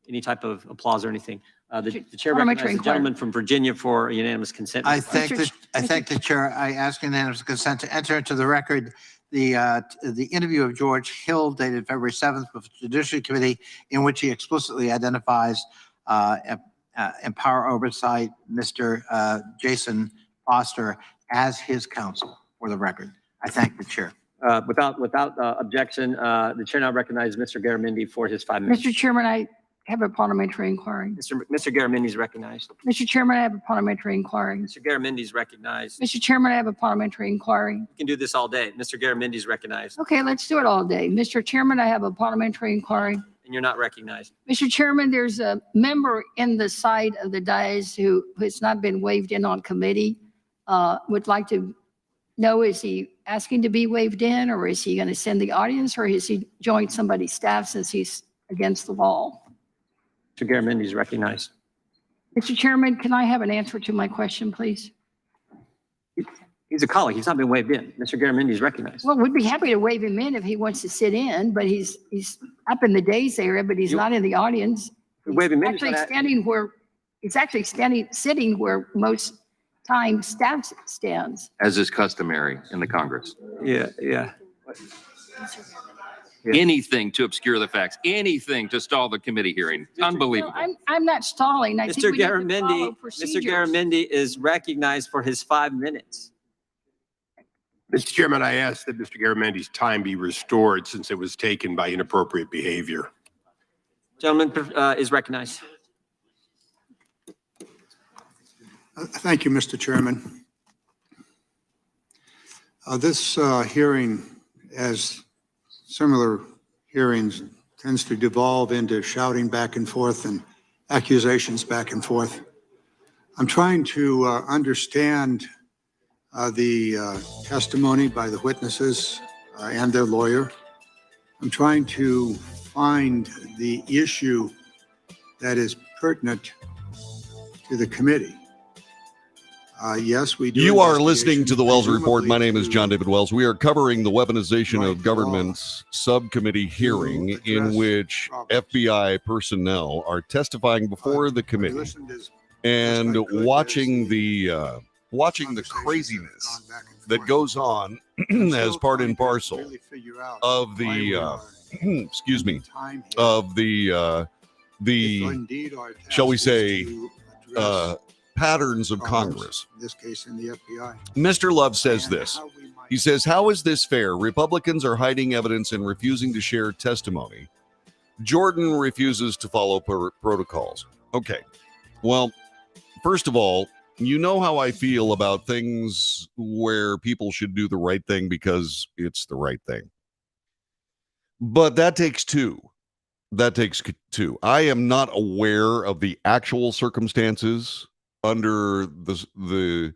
any type of applause or anything. The chair recognizes the gentleman from Virginia for unanimous consent. I thank the chair. I ask unanimous consent to enter into the record the interview of George Hill dated February 7th with the Judiciary Committee, in which he explicitly identifies Empower Oversight, Mr. Jason Foster, as his counsel, for the record. I thank the chair. Without objection, the chair now recognizes Mr. Garamendi for his 5 minutes. Mr. Chairman, I have a parliamentary inquiry. Mr. Garamendi is recognized. Mr. Chairman, I have a parliamentary inquiry. Mr. Garamendi is recognized. Mr. Chairman, I have a parliamentary inquiry. We can do this all day. Mr. Garamendi is recognized. Okay, let's do it all day. Mr. Chairman, I have a parliamentary inquiry. And you're not recognized. Mr. Chairman, there's a member in the side of the dais who has not been waved in on committee. Would like to know, is he asking to be waved in, or is he going to send the audience, or has he joined somebody's staff since he's against the wall? Mr. Garamendi is recognized. Mr. Chairman, can I have an answer to my question, please? He's a colleague. He's not been waved in. Mr. Garamendi is recognized. Well, we'd be happy to waive him in if he wants to sit in, but he's up in the days area, but he's not in the audience. We waive him in. Actually sitting where most time staff stands. As is customary in the Congress. Yeah. Anything to obscure the facts, anything to stall the committee hearing. Unbelievable. I'm not stalling. I think Mr. we need to follow Garamendi, Mr. procedures. Garamendi is recognized for his 5 minutes. Mr. Chairman, I ask that Mr. Garamendi's time be restored since it was taken by inappropriate behavior. Gentleman is recognized. Thank you, Mr. Chairman. This hearing, as similar hearings, tends to devolve into shouting back and forth and accusations back and forth. I'm trying to understand the testimony by the witnesses and their lawyer. I'm trying to find the issue that is pertinent to the committee. Yes, we do. You are listening to the Wells Report. My name is John David Wells. We are covering the weaponization of government's subcommittee hearing in which FBI personnel are testifying before the committee and watching the craziness that goes on as part and parcel of the excuse me, of the shall we say patterns of Congress. In this case, in the FBI. Mr. Love says this. He says, "How is this fair? Republicans are hiding evidence and refusing to share testimony. Jordan refuses to follow protocols." Okay. Well, first of all, you know how I feel about things where people should do the right thing because it's the right thing. But that takes two. I am not aware of the actual circumstances under the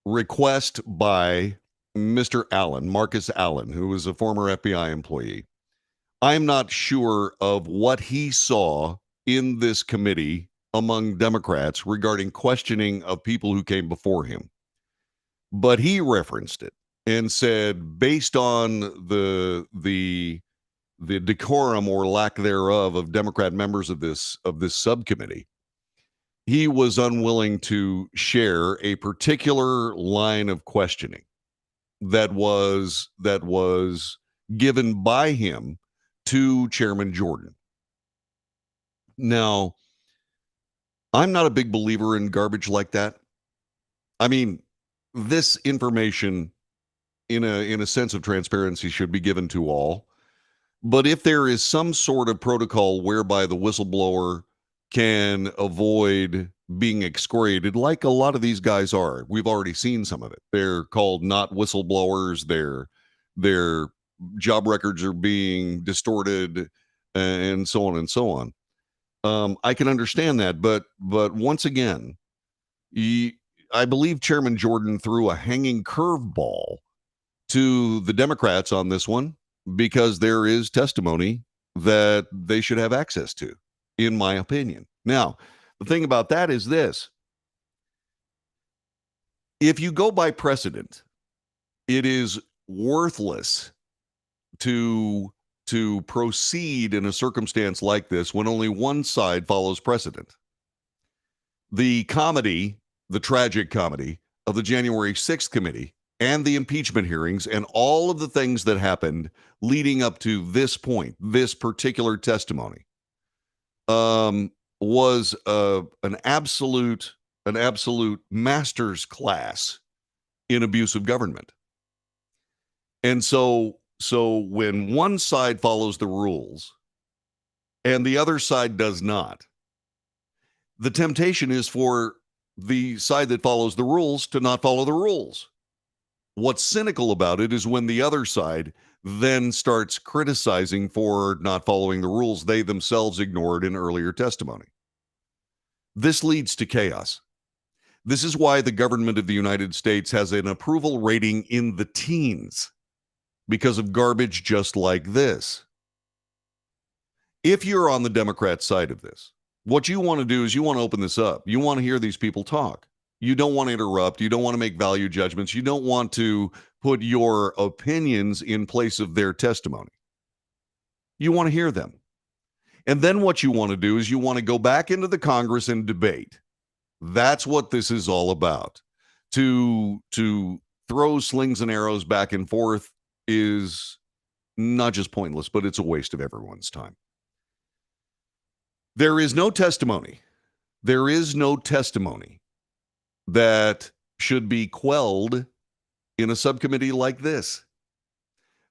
request by Mr. Allen, Marcus Allen, who was a former FBI employee. I'm not sure of what he saw in this committee among Democrats regarding questioning of people who came before him. But he referenced it and said, based on the decorum or lack thereof of Democrat members of this subcommittee, he was unwilling to share a particular line of questioning that was given by him to Chairman Jordan. Now, I'm not a big believer in garbage like that. I mean, this information in a sense of transparency should be given to all. But if there is some sort of protocol whereby the whistleblower can avoid being excoriated, like a lot of these guys are, we've already seen some of it. They're called not whistleblowers. Their job records are being distorted, and so on and so on. I can understand that, but once again, I believe Chairman Jordan threw a hanging curveball to the Democrats on this one because there is testimony that they should have access to, in my opinion. Now, the thing about that is this. If you go by precedent, it is worthless to proceed in a circumstance like this when only one side follows precedent. The tragic comedy of the January 6th committee and the impeachment hearings and all of the things that happened leading up to this point, this particular testimony, was an absolute master's class in abuse of government. And so when one side follows the rules and the other side does not, the temptation is for the side that follows the rules to not follow the rules. What's cynical about it is when the other side then starts criticizing for not following the rules they themselves ignored in earlier testimony. This leads to chaos. This is why the government of the United States has an approval rating in the teens, because of garbage just like this. If you're on the Democrat side of this, What you want to do is you want to open this up. You want to hear these people talk. You don't want to interrupt. You don't want to make value judgments. You don't want to put your opinions in place of their testimony. You want to hear them. And then what you want to do is you want to go back into the Congress and debate. That's what this is all about. To throw slings and arrows back and forth is not just pointless, but it's a waste of everyone's time. There is no testimony. There is no testimony that should be quelled in a subcommittee like this.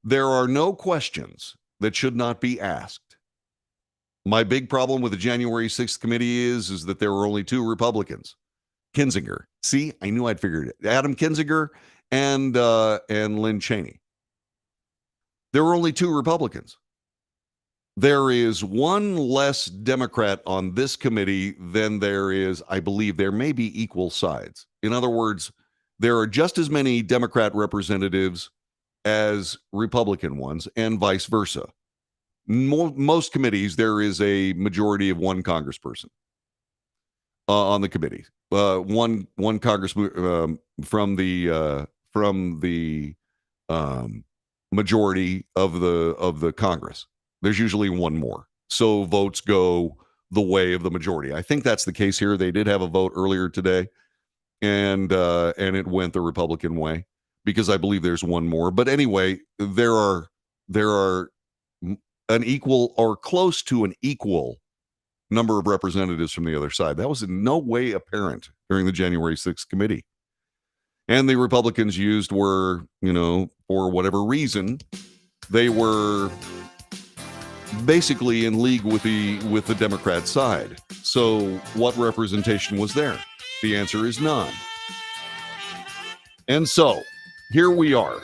There are no questions that should not be asked. My big problem with the January 6th committee is that there were only 2 Republicans. Kinzinger. See, I knew I'd figured it. Adam Kinzinger and Lynn Cheney. There were only 2 Republicans. There is one less Democrat on this committee than there is, I believe, there may be equal sides. In other words, there are just as many Democrat representatives as Republican ones, and vice versa. Most committees, there is a majority of 1 congressperson on the committee. One congressman from the majority of the Congress. There's usually 1 more. So votes go the way of the majority. I think that's the case here. They did have a vote earlier today, and it went the Republican way because I believe there's 1 more. But anyway, there are an equal or close to an equal number of representatives from the other side. That was in no way apparent during the January 6th committee. And the Republicans used were, for whatever reason, they were basically in league with the Democrat side. So what representation was there? The answer is none. And so here we are.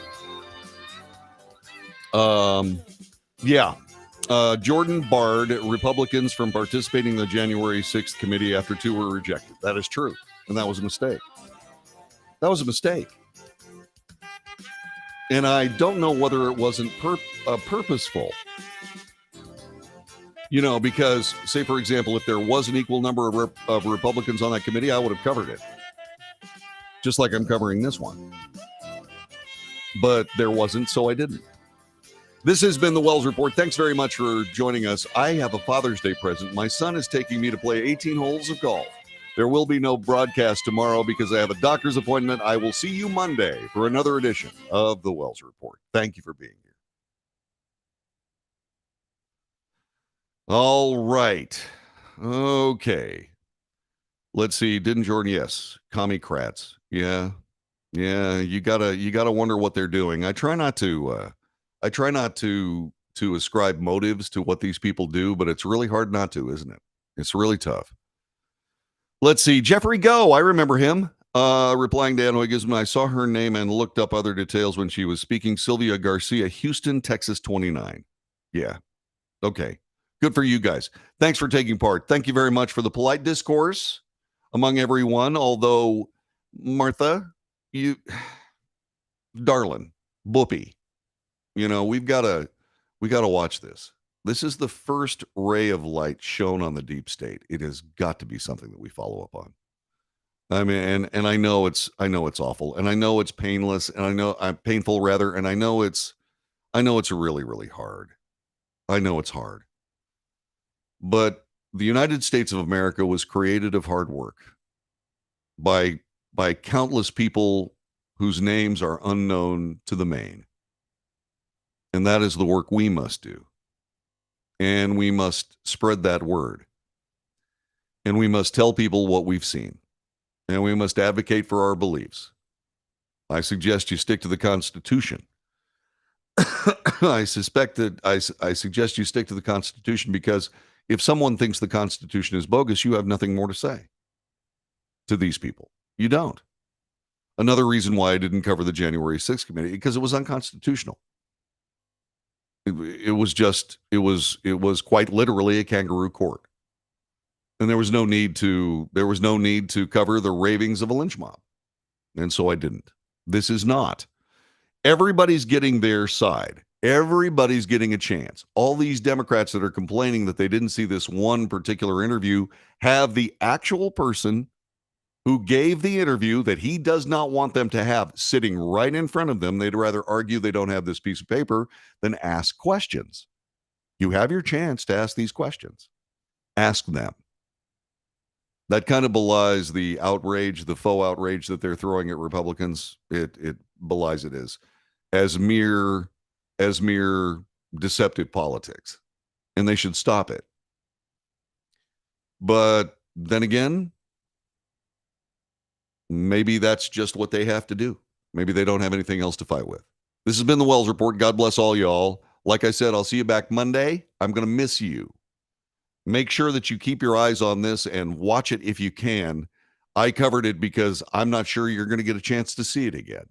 Jordan barred Republicans from participating in the January 6th committee after 2 were rejected. That is true. And that was a mistake. That was a mistake. And I don't know whether it wasn't purposeful. Because, say, for example, if there was an equal number of Republicans on that committee, I would have covered it. Just like I'm covering this one. But there wasn't, so I didn't. This has been the Wells Report. Thanks very much for joining us. I have a Father's Day present. My son is taking me to play 18 holes of golf. There will be no broadcast tomorrow because I have a doctor's appointment. I will see you Monday for another edition of the Wells Report. Thank you for being here. All right. Okay. Let's see. Didn't Jordan? Yes. Commie Kratz. Yeah. You gotta wonder what they're doing. I try not to ascribe motives to what these people do, but it's really hard not to, isn't it? It's really tough. Let's see. Jeffrey Go. I remember him. Replying to Ann Huygens, I saw her name and looked up other details when she was speaking. Sylvia Garcia, Houston, Texas 29. Yeah. Okay. Good for you guys. Thanks for taking part. Thank you very much for the polite discourse among everyone. Although, Martha, you, darling, Boopy, we've got to watch this. This is the first ray of light shown on the deep state. It has got to be something that we follow up on. I mean, and I know it's awful, and I know it's painless, and I know I'm painful rather, and I know it's really, really hard. I know it's hard. But the United States of America was created of hard work by countless people whose names are unknown to the main. And that is the work we must do. And we must spread that word. And we must tell people what we've seen. And we must advocate for our beliefs. I suggest you stick to the Constitution. I suggest you stick to the Constitution because if someone thinks the Constitution is bogus, you have nothing more to say to these people. You don't. Another reason why I didn't cover the January 6th committee, because it was unconstitutional. It was quite literally a kangaroo court. And there was no need to cover the ravings of a lynch mob. And so I didn't. This is not. Everybody's getting their side. Everybody's getting a chance. All these Democrats that are complaining that they didn't see this one particular interview have the actual person who gave the interview that he does not want them to have sitting right in front of them. They'd rather argue they don't have this piece of paper than ask questions. You have your chance to ask these questions. Ask them. That kind of belies the outrage, the faux outrage that they're throwing at Republicans. It belies it as mere deceptive politics, and they should stop it. But then again, maybe that's just what they have to do. Maybe they don't have anything else to fight with. This has been the Wells Report. God bless all y'all. Like I said, I'll see you back Monday. I'm going to miss you. Make sure that you keep your eyes on this and watch it if you can. I covered it because I'm not sure you're going to get a chance to see it again.